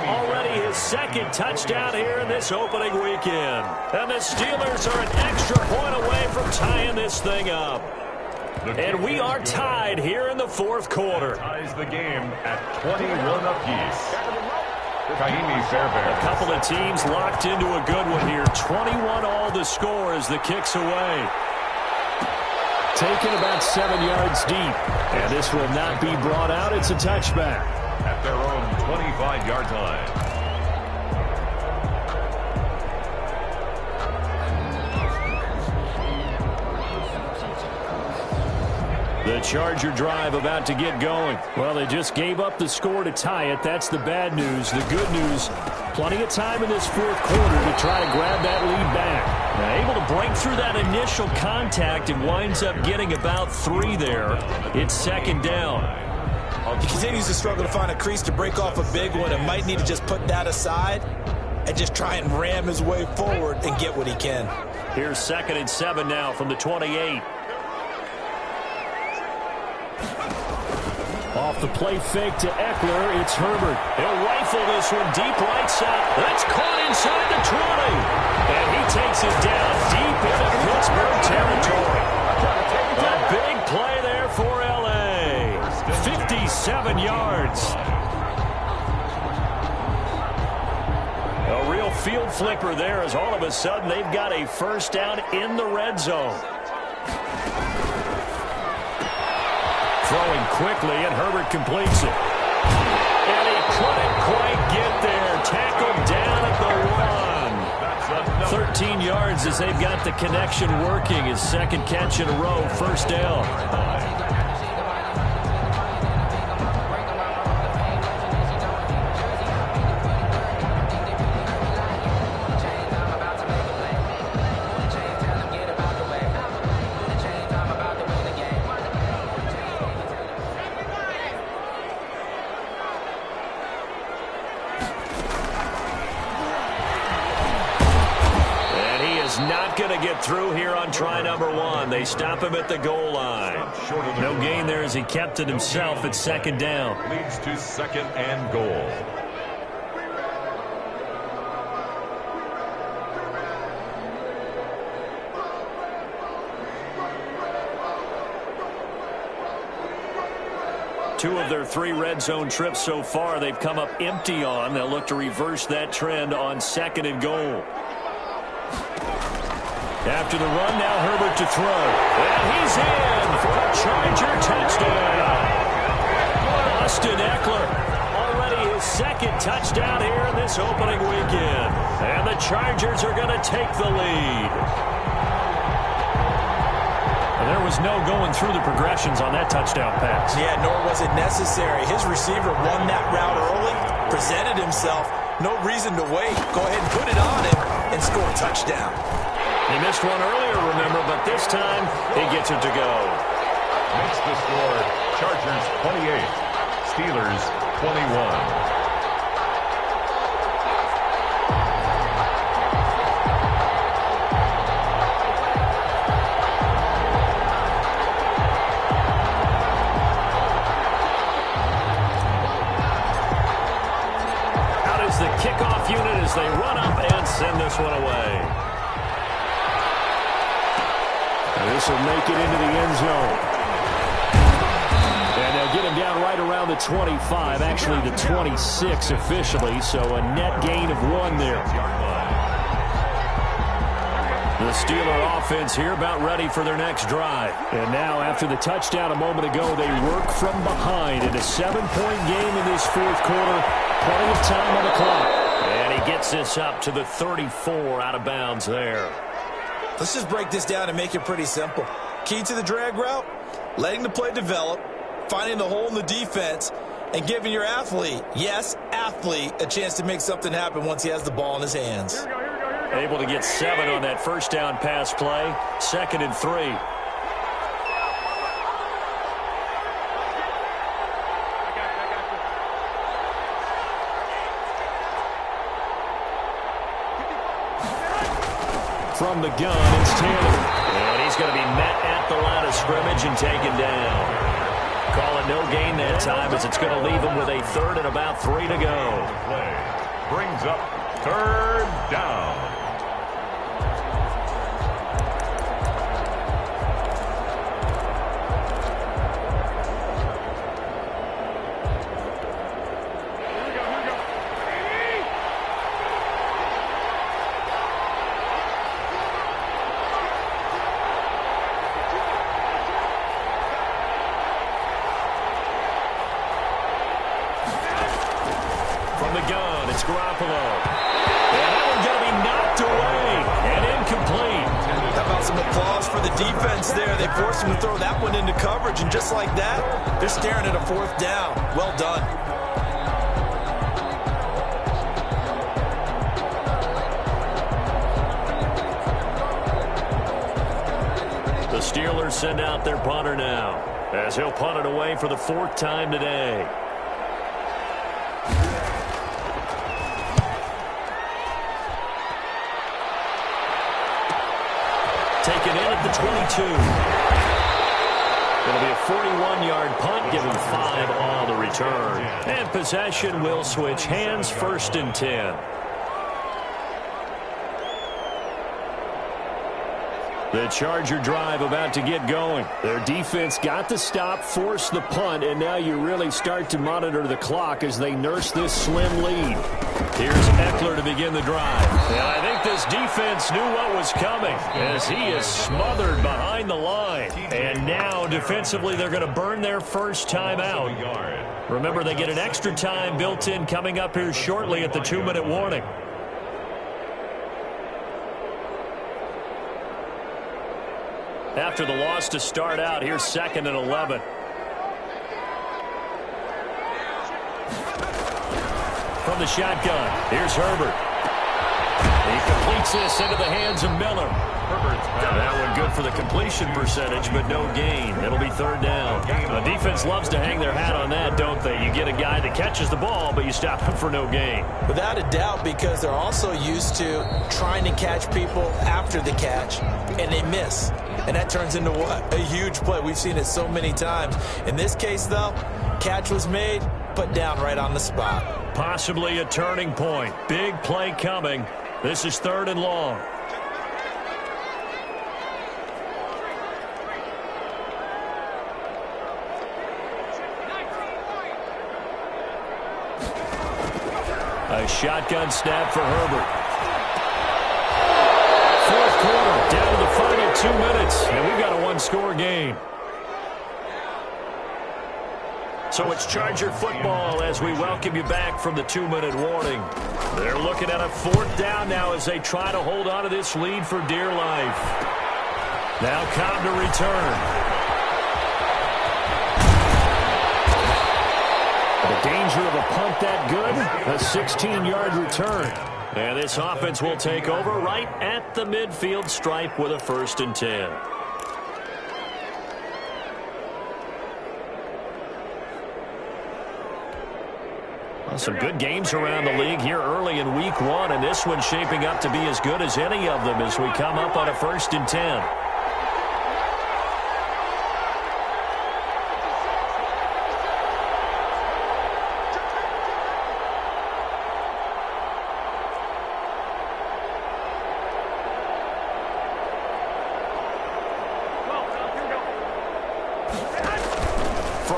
already his second touchdown here in this opening weekend. And the Steelers are an extra point away from tying this thing up. And we are tied here in the fourth quarter. Ties the game at 21 apiece. A couple of teams locked into a good one here. 21 all the score as the kick's away. Taken about 7 yards deep. And this will not be brought out. It's a touchback. At their own 25-yard line. The Charger drive about to get going. Well, they just gave up the score to tie it. That's the bad news. The good news, plenty of time in this fourth quarter to try to grab that lead back. Now, able to break through that initial contact and winds up getting about 3 there. It's second down. He continues to struggle to find a crease to break off a big one and might need to just put that aside and just try and ram his way forward and get what he can. Here's 2nd and 7 now from the 28. Off the play fake to Eckler, it's Herbert. He'll rifle this one deep right side. That's caught inside the 20. And he takes it down deep into Pittsburgh territory. A big play there for L.A. 57 yards. A real field flipper there as all of a sudden they've got a first down in the red zone. Throwing quickly, and Herbert completes it. And he couldn't quite get there. Tackled down at the 1. 13 yards as they've got the connection working. His second catch in a row, first down. Through here on try number 1. They stop him at the goal line. No gain there as he kept it himself at second down. Leads to second and goal. Two of their 3 red zone trips so far they've come up empty on. They'll look to reverse that trend on second and goal. After the run, now Herbert to throw. And he's in for a Charger touchdown. Austin Eckler, already his second touchdown here in this opening weekend. And the Chargers are going to take the lead. And there was no going through the progressions on that touchdown pass. Yeah, nor was it necessary. His receiver won that route early, presented himself. No reason to wait. Go ahead and put it on him and score a touchdown. He missed one earlier, remember, but this time he gets it to go. Makes the score Chargers 28, Steelers 21. Out is the kickoff unit as they run up and send this one away. This will make it into the end zone. And they'll get him down right around the 25, actually the 26 officially, so a net gain of 1 there. The Steeler offense here about ready for their next drive. And now after the touchdown a moment ago, they work from behind in a 7-point game in this fourth quarter. Plenty of time on the clock. And he gets this up to the 34 out of bounds there. Let's just break this down and make it pretty simple. Key to the drag route, letting the play develop, finding the hole in the defense, and giving your athlete, yes, athlete, a chance to make something happen once he has the ball in his hands. Able to get 7 on that first down pass play. 2nd and 3. From the gun, it's Taylor. And He's going to be met at the line of scrimmage and taken down. Call it no gain that time as it's going to leave him with a third and about 3 to go. Play brings up third down. Forced him to throw that one into coverage, and just like that, they're staring at a fourth down. Well done. The Steelers send out their punter now, as he'll punt it away for the 4th time today. Taken in at the 22. It'll be a 41-yard punt, giving 5 on the return. And possession will switch hands, 1st and 10. The Charger drive about to get going. Their defense got the stop, forced the punt, and now you really start to monitor the clock as they nurse this slim lead. Here's Eckler to begin the drive. And I think this defense knew what was coming as he is smothered behind the line. And now defensively they're going to burn their first time out. Remember, they get an extra time built in coming up here shortly at the 2-minute warning. After the loss to start out, here's 2nd and 11. From the shotgun, here's Herbert. He completes this into the hands of Miller. That one good for the completion percentage, but no gain. It'll be 3rd down. The defense loves to hang their hat on that, don't they? You get a guy that catches the ball, but you stop him for no gain. Without a doubt, because they're also used to trying to catch people after the catch, and they miss. And that turns into what? A huge play. We've seen it so many times. In this case, though, catch was made, put down right on the spot. Possibly a turning point. Big play coming. This is 3rd and long. A shotgun snap for Herbert. 4th quarter, down to the final 2 minutes, and we've got a 1-score game. So it's Charger football as we welcome you back from the 2-minute warning. They're looking at a 4th down now as they try to hold on to this lead for dear life. Now Cobb to return. The danger of a punt that good, a 16-yard return. And this offense will take over right at the midfield stripe with a 1st and 10. Well, some good games around the league here early in week 1, and this one's shaping up to be as good as any of them as we come up on a 1st and 10.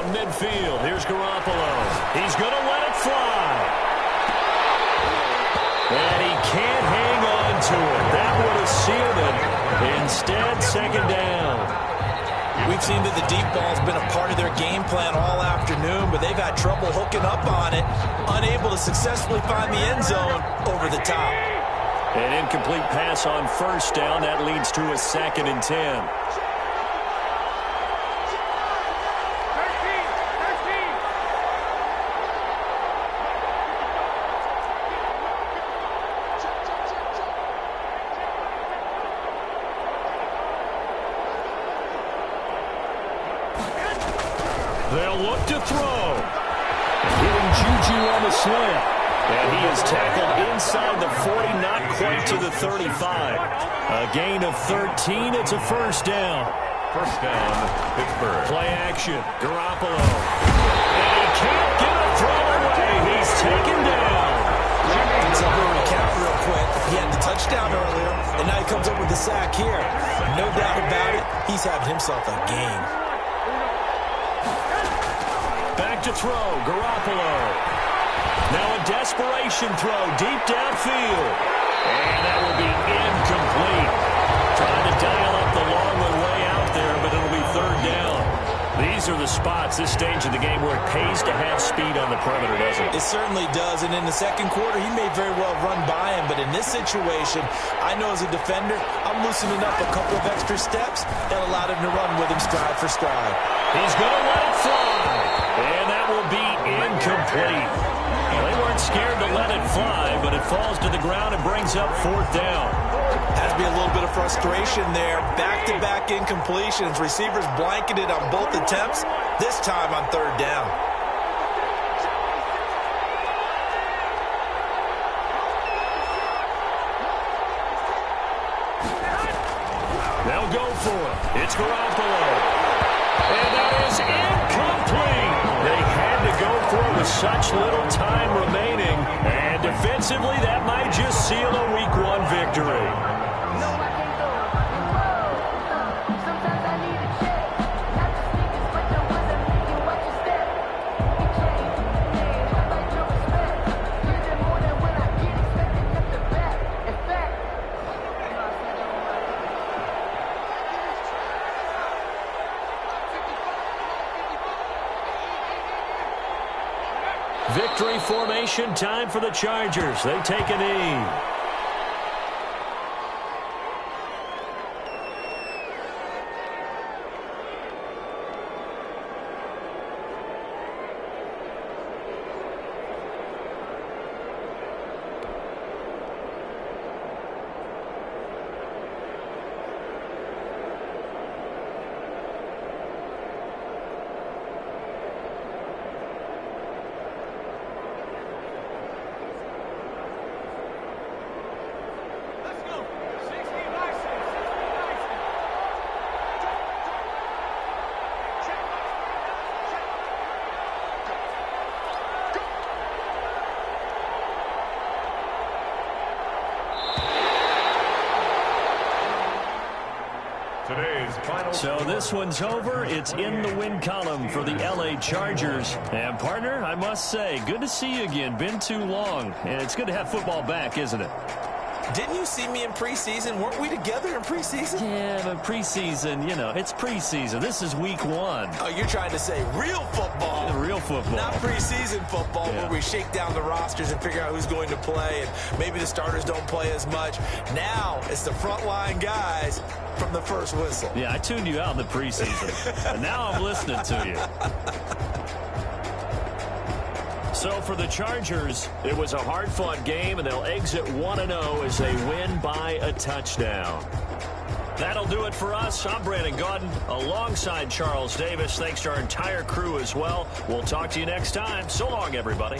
Midfield. Here's Garoppolo. He's going to let it fly. And he can't hang on to it. That would have sealed it. Instead, 2nd down. We've seen that the deep ball's been a part of their game plan all afternoon, but they've had trouble hooking up on it, unable to successfully find the end zone over the top. An incomplete pass on 1st down. That leads to a 2nd and 10. They'll look to throw. Hitting Juju on the slant. And he is tackled inside the 40, not quite to the 35. A gain of 13. It's a first down. First down, Pittsburgh. Play action. Garoppolo. And he can't get a throw away. He's taken down. So we'll recap real quick. He had the touchdown earlier, and now he comes up with the sack here. No doubt about it, he's having himself a game. Back to throw. Garoppolo. Now a desperation throw deep downfield. And that will be incomplete. Trying to dial up the long one way out there, but it'll be third down. These are the spots, this stage of the game, where it pays to have speed on the perimeter, doesn't it? It certainly does, and in the second quarter, he may very well run by him, but in this situation, I know as a defender, I'm loosening up a couple of extra steps that allowed him to run with him stride for stride. He's going to let it fly, and that will be incomplete. They weren't scared to let it fly, but it falls to the ground and brings up fourth down. Has to be a little bit of frustration there. Back-to-back incompletions. Receivers blanketed on both attempts, this time on third down. They'll go for it. It's Garoppolo. And that is incomplete. They had to go for it with such little time remaining. And defensively, that might just seal a Week 1 victory. Victory formation, time for the Chargers. They take a knee. So this one's over. It's in the win column for the LA Chargers. And, partner, I must say, good to see you again. Been too long. And it's good to have football back, isn't it? Didn't you see me in preseason? Weren't we together in preseason? Yeah, but preseason, you know, it's preseason. This is Week 1. Oh, you're trying to say real football. Real football. Not preseason football, yeah, where we shake down the rosters and figure out who's going to play, and maybe the starters don't play as much. Now it's the frontline guys from the first whistle. Yeah, I tuned you out in the preseason, and now I'm listening to you. So for the Chargers, it was a hard-fought game, and they'll exit 1-0 as they win by a touchdown. That'll do it for us. I'm Brandon Gaudin alongside Charles Davis. Thanks to our entire crew as well. We'll talk to you next time. So long, everybody.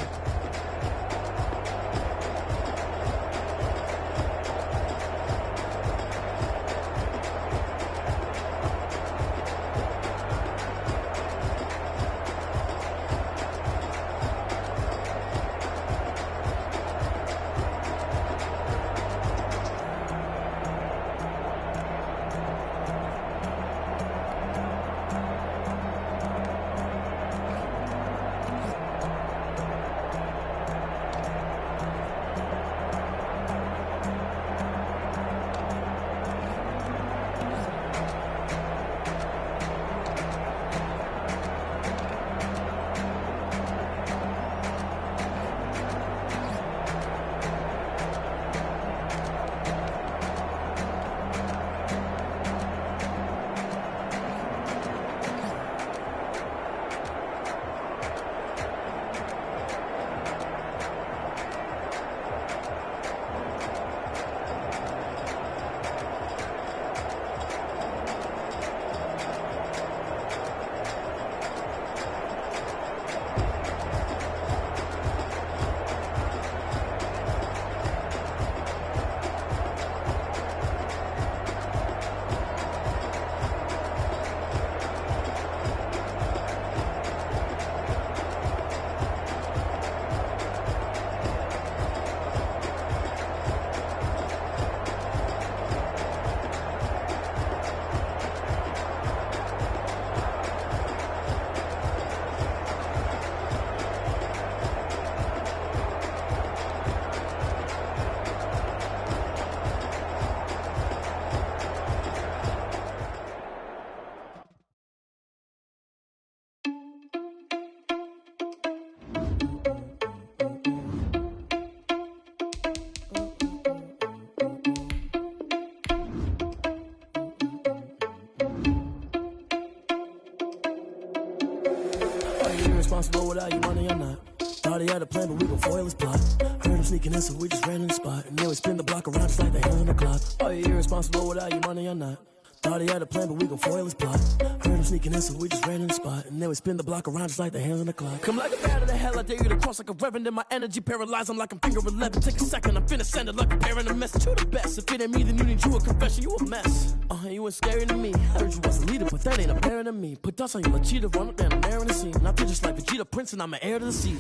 irresponsible without your money or not. Thought he had a plan, but we gon' foil his plot. Heard him sneaking in, so we just ran in the spot. And then we spin the block around just like the hands on the clock. Are you irresponsible without your money or not? Thought he had a plan, but we gon' foil his plot. Heard him sneaking in, so we just ran in the spot. And then we spin the block around just like the hands on the clock. Come like a bat of the hell, I dare you to cross like a reverend. And my energy paralyzed, I'm like I'm finger 11. Take a second, I'm finna send it like a parent a message. You the best, if it ain't me, then you need you a confession. You a mess, you ain't scary to me. Heard you was a leader, but that ain't apparent to me. Put dust on you, Cheetah, run up down the air in the scene. And I feel just like Vegeta Prince, and I'm an heir to the seat.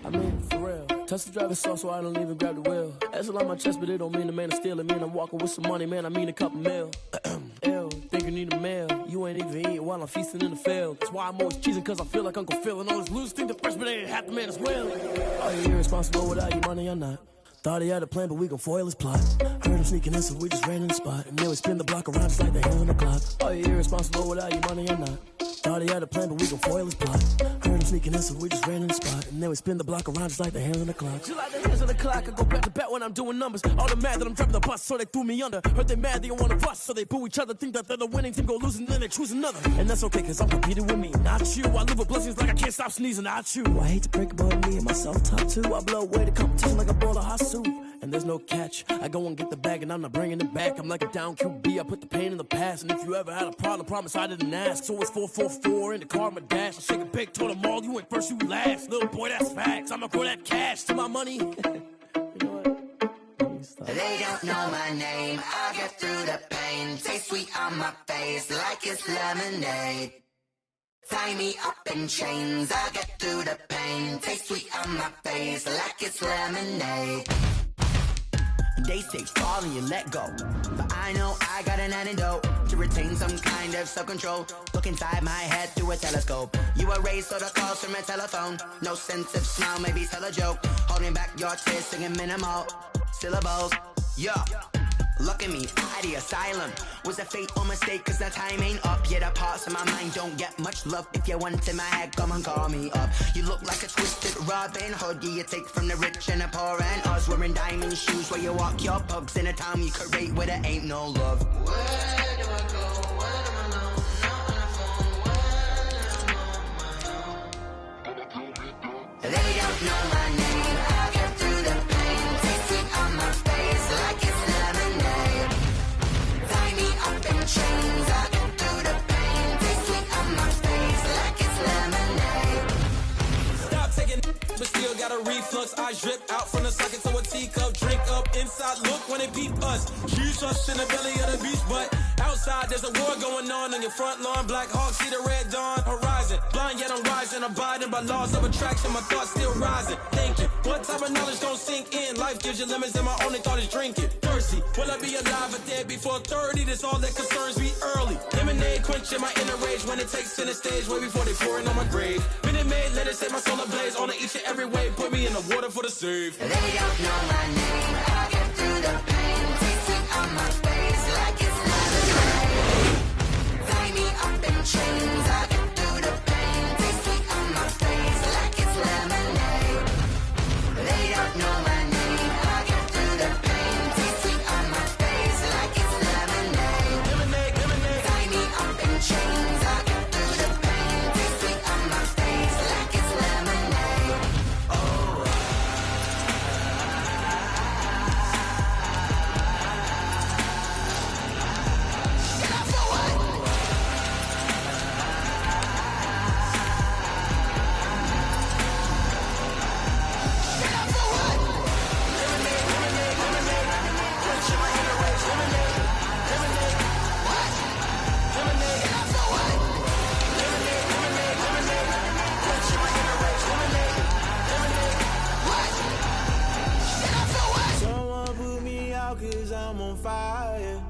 I mean, for real. Touch the driver's sauce so I don't even grab the wheel. That's on my chest, but it don't mean the man is stealing. Mean I'm walking with some money, man, I mean a couple mil. Ew, think you need a meal. You ain't even eating while I'm feasting in the field. That's why I'm always cheesing, cause I feel like Uncle Phil. And all his losers think the freshman ain't half the man as well. Are you irresponsible without your money or not? Thought he had a plan, but we gon' foil his plot. Heard him sneaking in, so we just ran in the spot. And then we spin the block around just like the hands on the clock. Are you irresponsible without your money or not? Thought he had a plan, but we gon' foil his plot. Heard him sneaking in, so we just ran in the spot. And then we spin the block around just like the hands on the clock. Just like the hands on the clock, I go back to back when I'm doing numbers. All the mad that I'm driving the bus, so they threw me under. Heard they mad, they don't wanna bust, so they boo each other. Think that they're the winning team, go losing, then they choose another. And that's okay, cause I'm competing with me, not you. I live with blessings like I can't stop sneezing, not you. I hate to break about me and my self-talk too. I blow away the competition like a bowl of hot soup. And there's no catch. I go and get the bag and I'm not bringing it back. I'm like a down QB, I put the pain in the past. And if you ever had a problem, promise I didn't ask. So it's 444 in the car, my dash. I shake a big, told them all, you ain't first, you last. Little boy, that's facts. I'ma grow that cash to my money. You know what? They don't know my name. I get through the pain. Taste sweet on my face like it's lemonade. Tie me up in chains. I get through the pain. Taste sweet on my face like it's lemonade. They say fall and you let go, but I know I got an antidote to retain some kind of self-control. Look inside my head through a telescope. You erase all the calls from a telephone. No sense of smile, maybe tell a joke. Holding back your tears, singing minimal syllables. Yeah. Look at me, out the asylum. Was a fate or mistake, cause the time ain't up. Yet the parts of my mind don't get much love. If you want in my head, come and call me up. You look like a twisted Robin Hood. You take from the rich and the poor and us. Wearing diamond shoes where you walk your pugs. In a town you create where there ain't no love. Where do I go? Where do I know? Not on the phone. Where am I on my own? They don't know my name. I get through the pain. Taste sweet on my face like it's lemonade. Tie me up in chains. I get through the pain. Taste sweet on my face like it's lemonade. Stop taking, but still got a reflux. I drip out from the socket to a teacup. Drink up inside, look when they peep us. Huge us in the belly of the beach, but outside there's a war going on your front lawn. Black Hawk, see the red dawn horizon. Blind yet I'm rising, abiding by laws of attraction. My thoughts still rising. Thinking, what type of knowledge don't sink in? Life gives you limits, and my only thought is drinking. Thirsty, will I be alive or dead before 30? That's all that concerns me early. Lemonade quenching my inner rage when it takes center stage, way before they pour it on my grave. Minute Maid, let it set my soul ablaze. On each and every way, put me in the water for the save. They don't know my name. I get through the pain. Taste sweet on my face like it's lemonade. Tie me up in chains. I get through the pain. Taste sweet on my face like it's lemonade. They don't know my name. I get through the pain. Taste sweet on my face like it's lemonade. Lemonade, lemonade. Tie me up in chains. I get through the pain. Taste sweet on my face like it's lemonade. Someone put me out cause I'm on fire.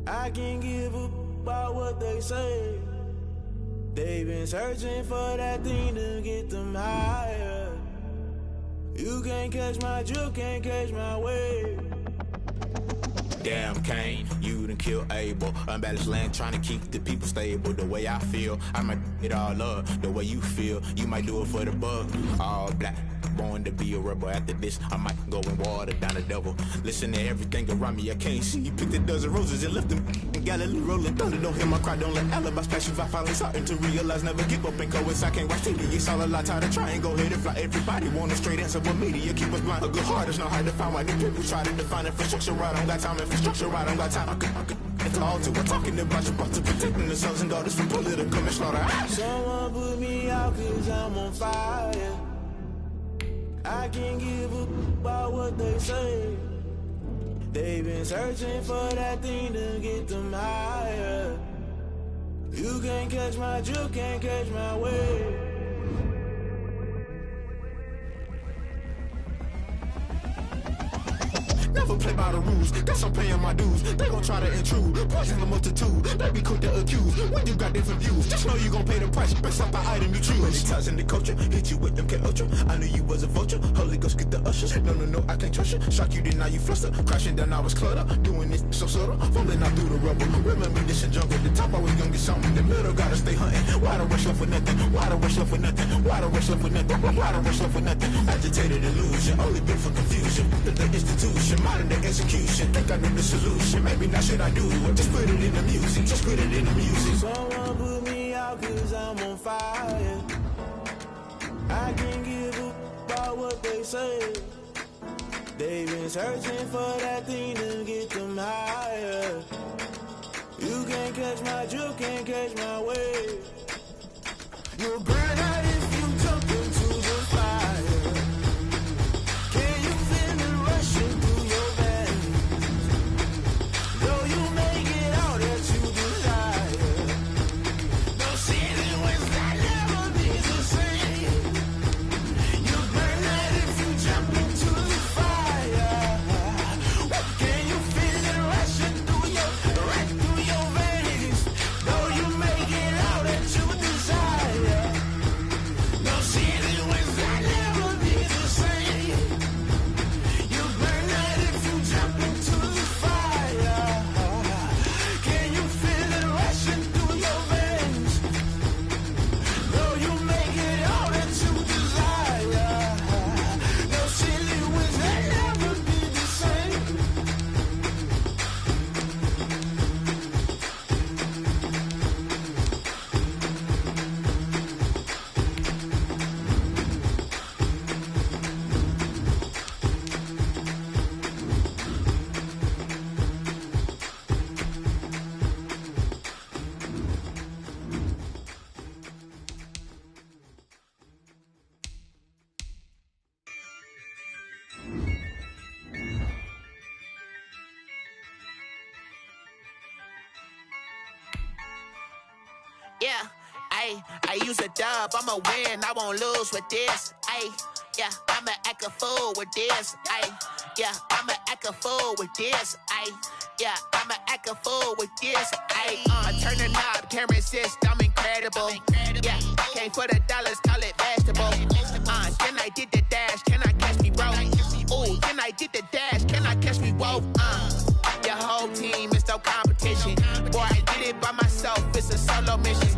I can't give a about what they say. They've been searching for that thing to get them higher. You can't catch my drift, can't catch my wave. Damn Kane, you done kill Abel. Unbalanced land trying to keep the people stable. The way I feel, I might it all up. The way you feel, you might do it for the buck. All black, born to be a rebel. After this, I might go and water down the devil. Listen to everything around me, I can't see. Picked a dozen roses and left them in Galilee rolling thunder. Don't hear my cry, don't let alibis pass you. I finally starting to realize, never give up and go. I can't watch TV, it's all a lot. Tired of trying, go ahead and fly. Everybody want a straight answer, but media keep us blind. A good heart is not hard to find. Why the people try to define infrastructure right? I don't got time, infrastructure right, I don't got time. I could talk to. We're talking about your to protecting the sons and daughters from political and slaughter. Someone put me out cause I'm on fire. I can't give a about what they say. They've been searching for that thing to get them higher. You can't catch my drift, can't catch my wave. Never play by the rules, guess I'm paying my dues. They gon' try to intrude, poison the multitude. They be quick to accuse, when you got different views. Just know you gon' pay the price, based off the item you choose. Many times in the culture, hit you with MK Ultra. I knew you was a vulture, Holy Ghost get the ushers. No, I can't trust you. Shock you, then now you fluster. Crashing down, I was cluttered. Doing this so subtle, fumbling out through the rubble. Remember this in jungle, the top always gonna get something. In the middle, gotta stay hunting. Why the rush left with nothing? Why the rush left with nothing? Why the rush left with nothing? Why the rush left with nothing? Agitated illusion, only built for confusion. The institution, modern day execution. Think I know the solution. Maybe not should I do it? Just put it in the music. Just put it in the music. Someone put me out cause I'm on fire. I can't give a about what they say. They've been searching for that thing to get them higher. You can't catch my drift, can't catch my wave. You'll burn out if you jump into the fire. Can you feel it rushing through your veins? Though you make it all that you desire. No ceiling wins that never be the same. You'll burn out if you jump into the fire. Can you feel it rushing through your veins? Though you make it all that you desire. No ceiling wins that never be the same. You burn out if you jump into the fire. Can you feel it rushing through your veins? Though you make it all that you desire. No ceiling wins that never be the same. Yeah, I use a dub, I'ma win, I won't lose with this. Yeah, I'ma act a fool with this. Yeah, I'ma act a fool with this. Yeah, I'ma act a fool with this. I turn the knob, can't resist, I'm incredible. Yeah, came for the dollars, call it vegetable. Then I did the dash, can I catch me, bro? Ooh, then I did the dash, can I catch me, whoa? Your whole team is no competition. Boy, I did it by myself, it's a solo mission.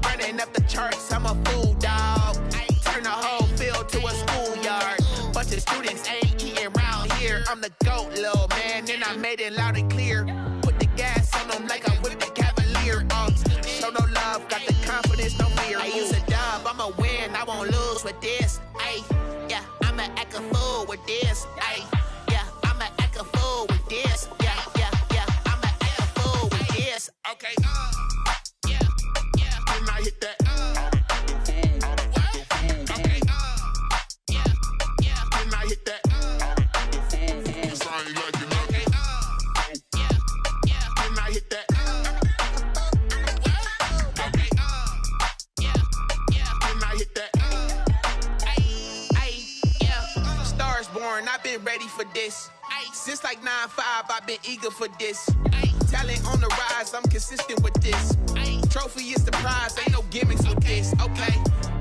Running up the charts, I'm a fool, dog. Turn the whole field to a schoolyard. Bunch of students ain't eating round here. I'm the GOAT, little man, and I made it loud and clear. Put the gas on them like I'm with the Cavalier. Show no love, got the confidence, no fear. I use a dub, I'ma win, I won't lose with this. Yeah, I'ma act a fool with this. Yeah, I'ma act a fool with this. Yeah, I'ma act a fool with this. Okay, yeah, When I hit that, okay, yeah, when I hit that, okay, when I hit that, okay, when I hit that. yeah. Stars born, I've been ready for this. Since like 9-5, I've been eager for this. Talent on the rise, I'm consistent with this. Trophy is the prize, ain't no gimmicks with this. Okay,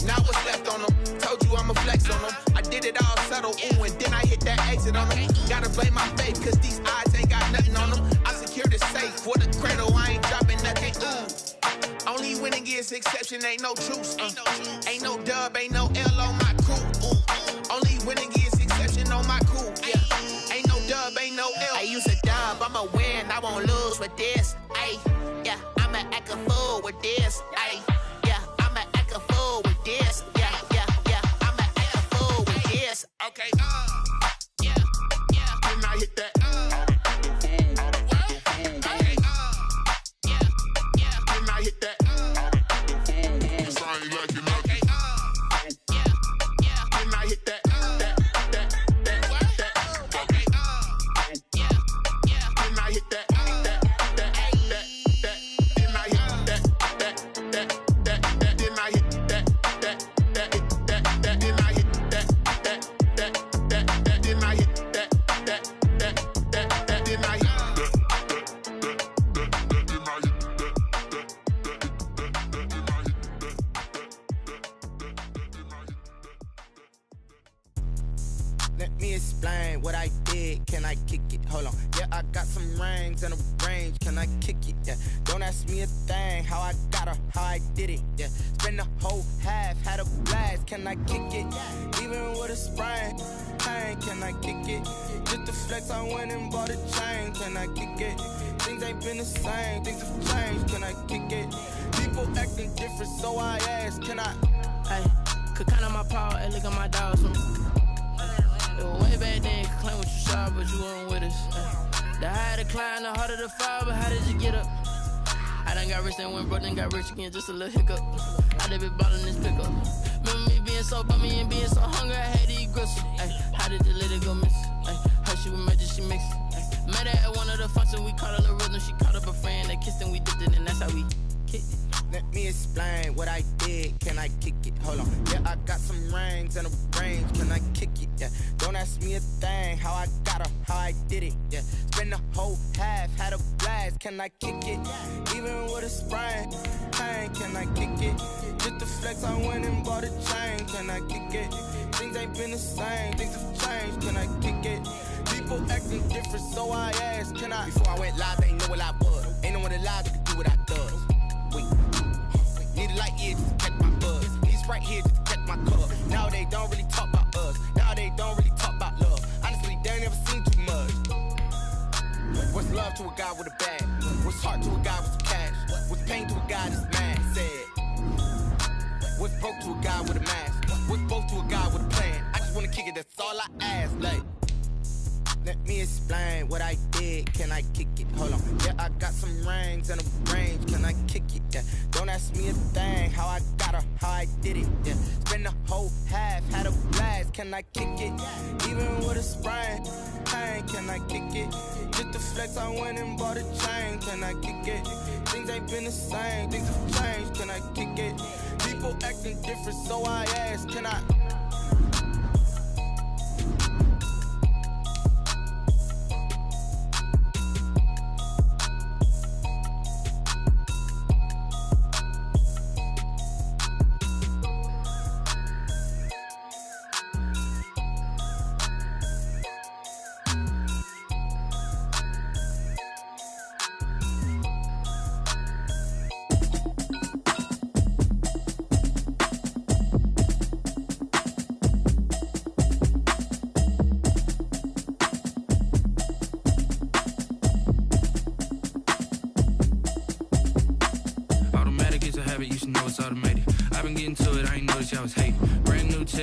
now what's left on them? Told you I'ma flex on them. I did it all subtle, ooh, and then I hit that exit on them. Gotta blame my faith, cause these eyes ain't got nothing on them. I secured the safe for the cradle, I ain't dropping nothing, ooh. Only winning is exception, ain't no truce. Ain't no dub, ain't no L on my crew, ooh. Only I'ma win, I won't lose with this. Ayy, yeah, I'ma act a fool with this. Ayy, yeah, I'ma act a fool with this. Yeah, yeah, yeah, I'ma act a fool with this. Okay, yeah, yeah. When I hit that, okay, yeah, yeah. When I hit that, cause I ain't like it nothing. Okay, yeah, yeah. When I hit that, okay, yeah, yeah. When I hit that, let me explain what I did. Can I kick it? Hold on. Yeah, I got some rings and a range. Can I kick it? Yeah. Don't ask me a thing. How I got her, how I did it. Yeah. Spend the whole half, had a blast. Can I kick it? Even with a sprain. Pain, can I kick it? Just to flex, I went and bought a chain. Can I kick it? Things ain't been the same. Things have changed. Can I kick it? People acting different, so I ask. Can I? Hey, could count on my power and look at my dogs. Way back then, could claim what you saw, but you weren't with us. The higher the climb, the harder the fall, but how did you get up? I done got rich, then went broke, then got rich again, just a little hiccup. I done been ballin' this pickup. Remember me being so bummy and being so hungry, I had to eat gristle. Ay, how did you let it go miss? Ay, her she was magic, she mixed. Met her at one of the functions, we caught a little rhythm, she caught up a friend, they kissed and we dipped it, and that's how we kicked it. Let me explain what I did. Can I kick it? Hold on. Yeah, I got some rings and a range. Can I kick it? Yeah. Don't ask me a thing. How I got her, how I did it. Yeah. Spend the whole half, had a blast. Can I kick it? Even with a sprain. Pain, can I kick it? Just to flex, I went and bought a chain. Can I kick it? Things ain't been the same. Things have changed. Can I kick it? People acting different, so I asked. Can I? Before I went live, they ain't know what I was. Ain't no one alive that could do what I does. Wait. Need a light here just to catch my buzz. Need a Sprite here just to catch my cup. Now they don't really talk about us. Now they don't really talk about love. Honestly, they ain't never seen too much. What's love to a guy with a bag? What's heart to a guy with some cash? What's pain to a guy that's mad? Said. What's broke to a guy with a mask? What's both to a guy with a plan? I just wanna kick it, that's all I ask. Like, let me explain what I did. Can I kick it? Hold on. Yeah, I got some rings and a range. Can I kick it? Yeah. Don't ask me a thing. How I got her, how I did it. Yeah. Spend the whole half, had a blast. Can I kick it? Even with a sprain. Pain, can I kick it? Just to flex, I went and bought a chain. Can I kick it? Things ain't been the same. Things have changed. Can I kick it? People acting different, so I ask. Can I?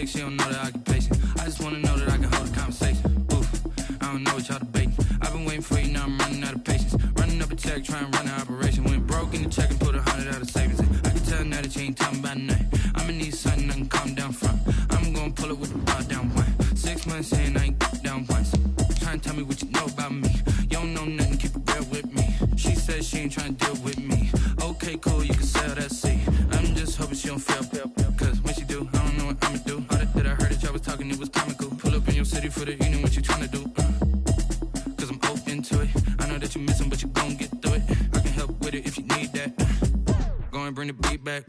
She don't know the occupation. I just wanna know that I can hold a conversation. Oof, I don't know what y'all debating. I've been waiting for you, now I'm running out of patience. Running up a check, trying to run an operation. Went broke in the check and put 100 out of savings in. I can tell now that you ain't talking about nothing. I'ma need something I can calm down from. I'm gonna pull it with the bar down one. 6 months in, I ain't down once. Trying to tell me what you know about me. You don't know nothing, keep it real with me. She said she ain't trying to deal with me. Okay, cool, you can sell that seat. I'm just hoping she don't fail. Cause when she do, I don't know what I'ma do. That I heard that y'all was talking, it was comical. Pull up in your city for the evening, what you tryna do? Cause I'm open to it. I know that you missing, but you gon' get through it. I can help with it if you need that. Go and bring the beat back.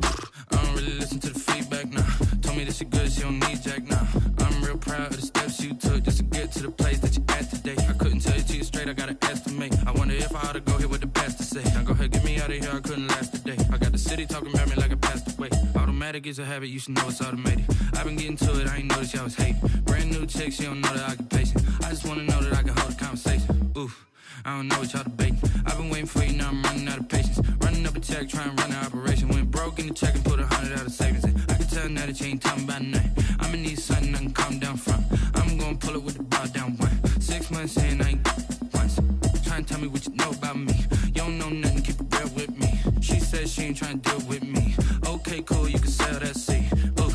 I don't really listen to the feedback, nah. Told me that she good, she don't need jack, nah. I'm real proud of the steps you took just to get to the place that you at today. I couldn't tell you to you straight, I gotta estimate. I wonder if I ought to go here with the best to say. Now go ahead, get me out of here, I couldn't last a day. I got the city talking about me like I passed away. Automatic is a habit, you should know it's automated. I've been getting to it, I ain't noticed y'all was hating. Brand new chick, she don't know the occupation. I just wanna know that I can hold a conversation. Oof, I don't know what y'all debating. I've been waiting for you, now I'm running out of patience. Running up a check, trying to run an operation. Went broke in the check and put 100 out of savings in. I can tell now that you ain't talking about nothing. I'ma need something I can calm down from. I'm gonna pull it with the bar down one. 6 months in, I ain't once. Trying to tell me what you know about me. You don't know nothing, keep it real with me. She said she ain't trying to deal with me. Okay, cool, you can sell that seed. Ooh,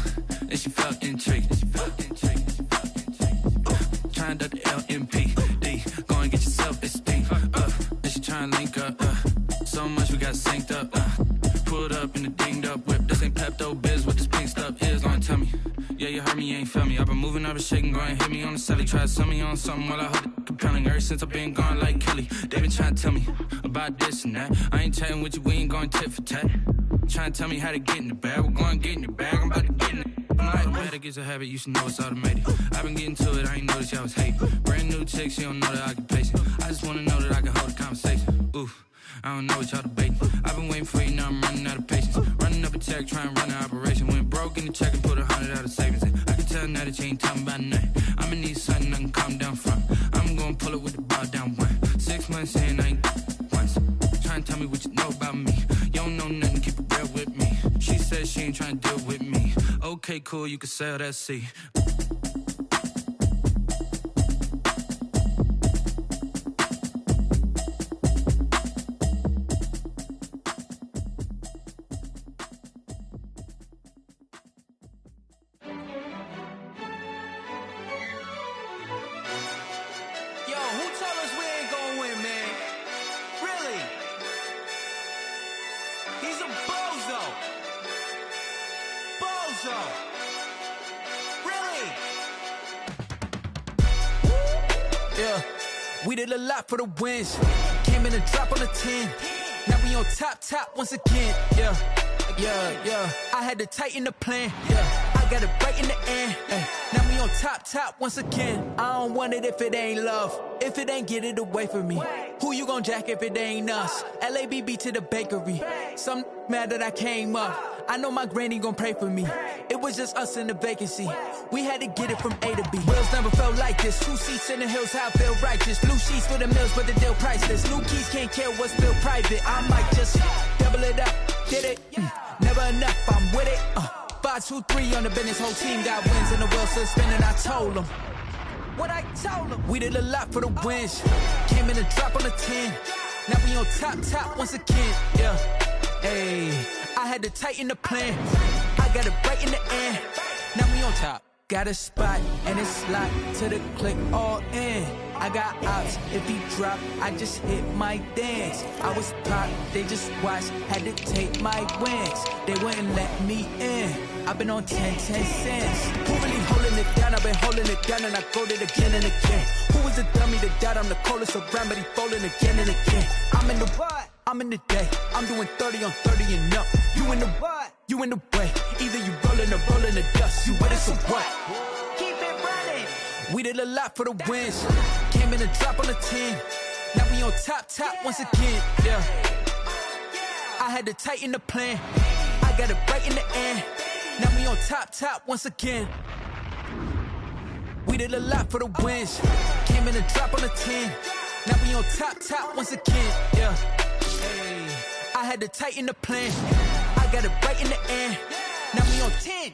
and she felt intrigued. Trying to the LMPD. Go and get yourself esteem. And she trying to link up. So much we got synced up. Pulled up in the dinged up whip. This ain't Pepto Biz, what this pink stuff is. Gonna tell me. Yeah, you heard me, you ain't felt me. I've been moving, I've been shaking, go and hit me on the celly. Try to sell me on something while I hold it compelling. Ever since I've been gone like Kelly, they been trying to tell me about this and that. I ain't chatting with you, we ain't going tit for tat. Trying to tell me how to get in the bag. We're going to get in the bag, I'm about to get in it. I'm like, automatic is a habit, you should know it's automated. I've been getting to it, I ain't noticed y'all was hating. Brand new chick, she don't know the occupation. I just wanna know that I can hold a conversation. Oof, I don't know what y'all debating. I've been waiting for you, now I'm running out of patience. Running up a check, trying to run an operation. Went broke in the check and put 100 out of savings in. I can tell now that you ain't talking about nothing. I'ma need something I can calm down from. I'm gonna pull it with the bar down one. 6 months in, I ain't once. Trying to tell me what you know about me. You don't know nothing, keep it real with me. She said she ain't trying to deal with me. Okay, cool, you can sell that seed. We did a lot for the wins. Came in a drop on the 10. Now we on top once again. Yeah. I had to tighten the plan. Yeah, I got it right in the end. Now we on top once again. I don't want it if it ain't love. If it ain't, get it away from me. Who you gon' jack if it ain't us? LABB to the bakery. Some mad that I came up. I know my granny gon' pray for me. It was just us in the vacancy. We had to get it from A to B. Wheels never felt like this. 2 seats in the hills, how I feel righteous. Blue sheets for the mills, but the deal priceless. New keys can't care what's still private. I might just double it up. Did it? Never enough, I'm with it. 5, 2, 3 on the business. Whole team got wins and the wheels still spinning. I told them what I told them. We did a lot for the wins. Came in a drop on the 10. Now we on top once again. Yeah. Hey, I had to tighten the plan. I got it right in the end. Now we on top. Got a spot and it's locked to the click all in. I got ops, if he drop, I just hit my dance. I was pop, they just watched, had to take my wins. They wouldn't let me in. I've been on 10 cents. Who really holding it down? I've been holding it down and I go it again and again. Who was the dummy to doubt? I'm the coldest around, but he folding again and again. I'm in the what? I'm in the day. I'm doing 30 on 30 and up. You in the what? You in the way. Either you rolling or rolling the dust. You with us or what? Keep it running. We did a lot for the wins. Came in a drop on the 10. Now we on top once again. Yeah. I had to tighten the plan. I got it right in the end. Now we on top once again. We did a lot for the wins. Came in a drop on the 10. Now we on top once again. Yeah. Hey, I had to tighten the plan. I got it right in the end. Now we on 10.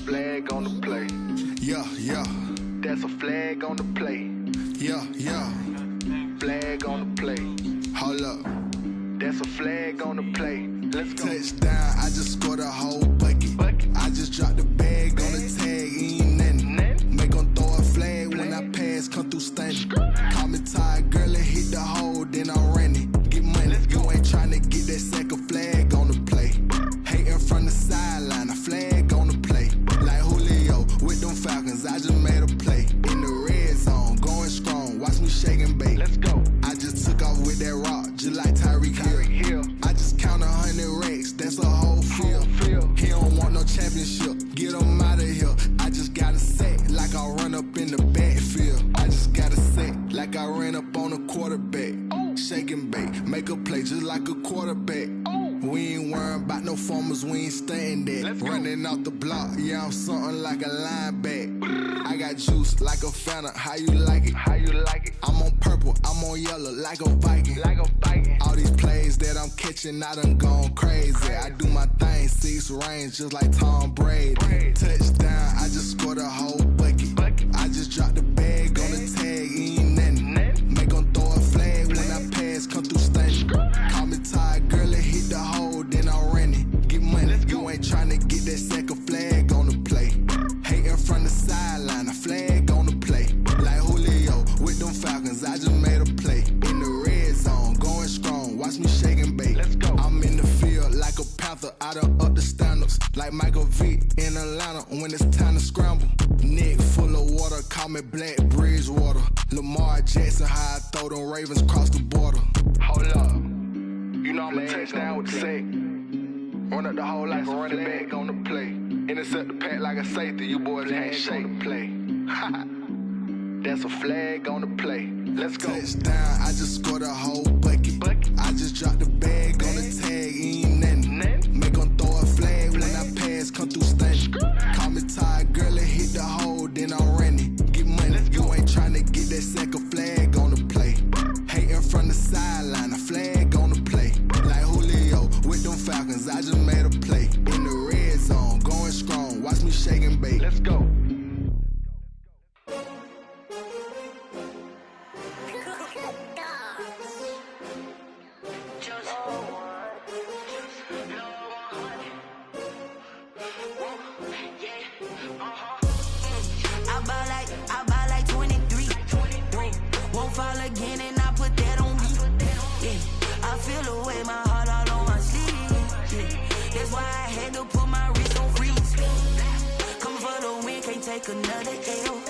Flag on the play. Yeah. That's a flag on the play. Yeah. Flag on the play. Hold up. That's a flag on the play. Let's go. Touchdown, I just scored a whole bucket. I just dropped the bag on the tag, ain't nothing. Make 'em throw a flag when I pass, come through stunning. Call me tired, girl, and hit the hole, then I'm running. Get money, you ain't tryna get that second flag on the play. Hating from the sideline, a flag on the play. Like Julio with them Falcons, I just made a play. In the red zone, going strong, watch me shake and bake. Let's go. I just with that rock, just like Tyreek Hill. I just count 100 racks, that's a whole field. He don't want no championship, get him out of here. I just gotta say, like I run up in the backfield. I just gotta say, like I ran up on a quarterback. Shake and bake, make a play just like a quarterback. We ain't worrying about no formers, we ain't staying there. Running off the block, yeah, I'm something like a linebacker. I got juice like a Fanta, how you like it? How you like it? I'm on purple, I'm on yellow, like a Viking. Like a Viking. All these plays that I'm catching, I done gone crazy. I do my thing, 6 range, just like Tom Brady. Touchdown, I just scored a whole bucket. I just dropped the bag on the tag, ain't nothing. Make 'em throw a flag when I pass, come through stunning. Call me tired, girl, it hit the hole, then I ran it. Get money, you ain't tryna get that second flag on the play. Hating from the sideline, a flag on the play. Like Julio with them Falcons, I just made a play. In the red zone, going strong, watch me shake and bake. I'm in the field like a panther, I done up the standards. Like Michael Vick in Atlanta when it's time to scramble. Neck full of water, call me Black Bridgewater. Lamar Jackson, how I throw them Ravens across the border. Hold up, you know I'm a touchdown with the sack. Run up the whole like a running back on the play. Intercept the pack like a safety, you boys ain't shake the play. That's a flag on the play. Let's go. Touchdown, I just scored a whole bucket. I just dropped the bag on the tag, ain't nothing. Make 'em throw a flag when I pass, come through stunning. Call me tired, girl, it hit the hole, then I ran it. Get money, you ain't tryna get that second flag on the play. Hating from the sideline, a flag on the play. Like Julio with them Falcons, I just made a play. In the red zone, going strong, watch me shake and bake. Let's go. I buy like 23. Won't fall again and I put that on me. Yeah, I feel the way, my heart all on my sleeve. Yeah, that's why I had to put my wrist on freeze. Coming for the win, can't take another L.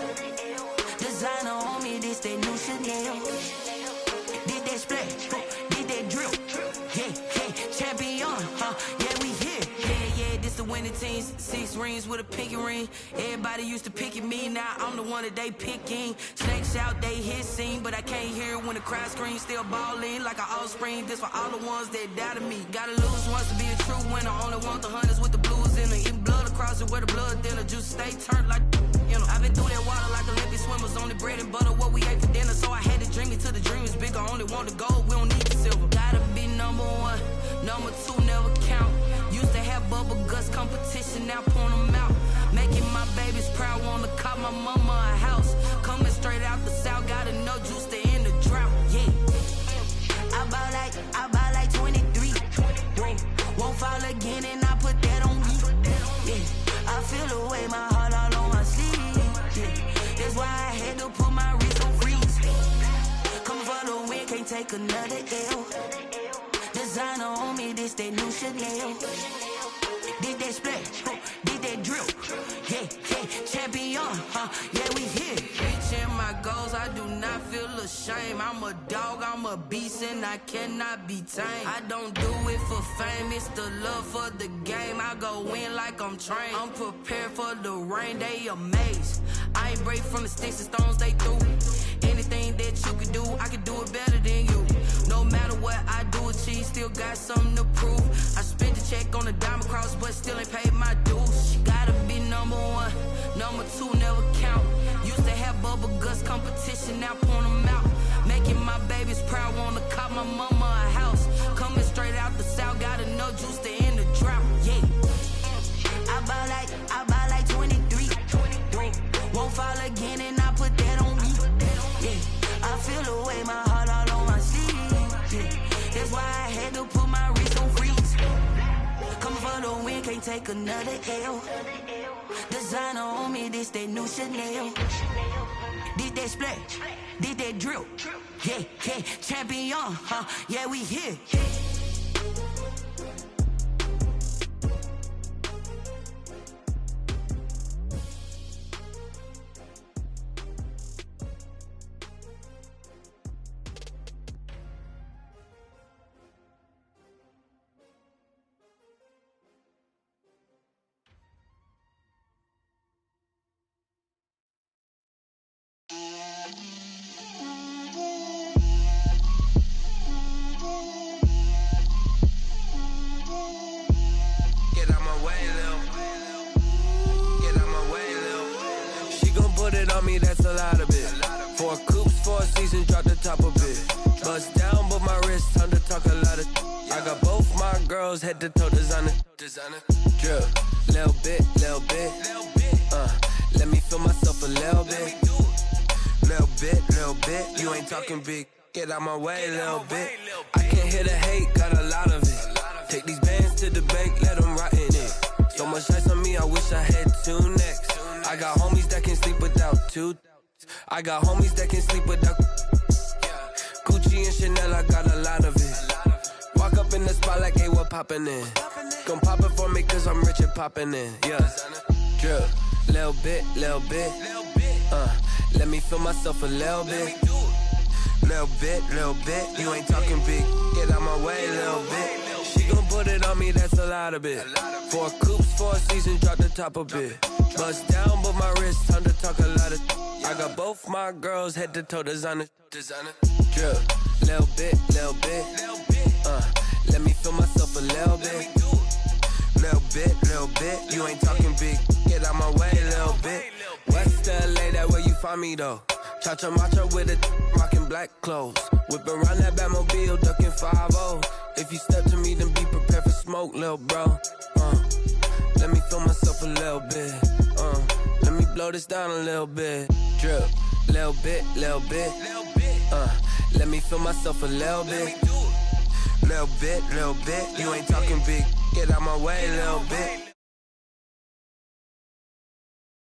Designer on me, this that new Chanel. Did that splash, did that drill. Yeah, champion, yeah, we here. Yeah, this the winning teams. 6 rings with a pinky ring. Everybody used to pick at me, now I'm the one that they picking. Snakes out, they hit scene, but I can't hear it when the crowd screams. Still ballin' like an offspring. This for all the ones that doubted me. Gotta lose once to be a true winner. Only want the hunters with the blues in it. Eating blood across it where the blood thinner. Juice stay turned like, you know. I've been through that water like Olympic swimmers. Only bread and butter, what we ate for dinner. So I had to dream it till the dream is bigger. Only want the gold, we don't need the silver. Gotta be number 1, number 2 never count. Used to have bubble guts competition, now point them out. Making my babies proud, wanna call my mama a house. Coming straight out the south, gotta know juice to end the drought. Yeah, I buy like 23. Won't fall again and I put that on me. Yeah, I feel the way, my heart all on my sleeve. Yeah, that's why I had to put my wrist on freeze. Coming for the win, can't take another L. Designer on me, this that new Chanel. Did that splash, did that drill. Yeah, champion, yeah, we here. Reaching my goals, I do not feel ashamed. I'm a dog, I'm a beast, and I cannot be tamed. I don't do it for fame, it's the love for the game. I go in like I'm trained. I'm prepared for the rain, they amazed. I ain't break from the sticks and stones they threw. Anything that you can do, I can do it better than you. No matter what I do, achieve, still got something to prove. I spent the check on the diamond cross, but still ain't paid my dues. Gotta be number 1, number 2 never count. Used to have bubble guts competition, now point them out. Making my babies proud, wanna call my mama a house. Coming straight out the south, gotta know juice to end the drought. Yeah, I buy like 23. Won't fall again and I put that on me. Yeah, I feel the way, my heart all on my sleeve. Yeah, that's why I had to put my wrist on freeze. Coming for the win, can't take another L. Designer on me, this that new Chanel. Did that splash, did that drill. Yeah, champion, yeah, we here. on me, that's a lot of it. 4 coops, 4 seasons, drop the top a bit. Bust down, but my wrist, time to talk a lot of. I got both my girls head to toe designer. Drip, little bit. Let me feel myself a little bit. Little bit. You ain't talking big. Get out my way, little bit. I can't hear the hate, got a lot of it. Take these bands to the bank, let them rot in it. So much ice on me, I wish I had 2 necks. I got homies that can sleep without 2. I got homies that can sleep without Gucci and Chanel, I got a lot of it. Walk up in the spot like, hey, what poppin' in? Gon' pop it for me cause I'm rich and poppin' in. Yeah, drip, little bit. Let me feel myself a little bit. Little bit. You ain't talking big. Get out my way, little bit. She gon' put it on me, that's a lot of it. 4 coops, 4 seasons, drop the top a bit. Bust down, but my wrist, time to talk a lot of. I got both my girls head to toe designer. Drip, little bit. Let me feel myself a little bit. Little bit. You ain't talking big. Get out my way, little bit. West LA, that where you find me though. Cha-cha macha with it, rockin' black clothes. Whip around that Batmobile, duckin' 5-0. If you step to me, then be prepared for smoke, lil' bro. Let me feel myself a little bit. Let me blow this down a little bit. Drip, little bit. Let me feel myself a little bit. Little bit. You ain't talking big. Get out my way, little bit.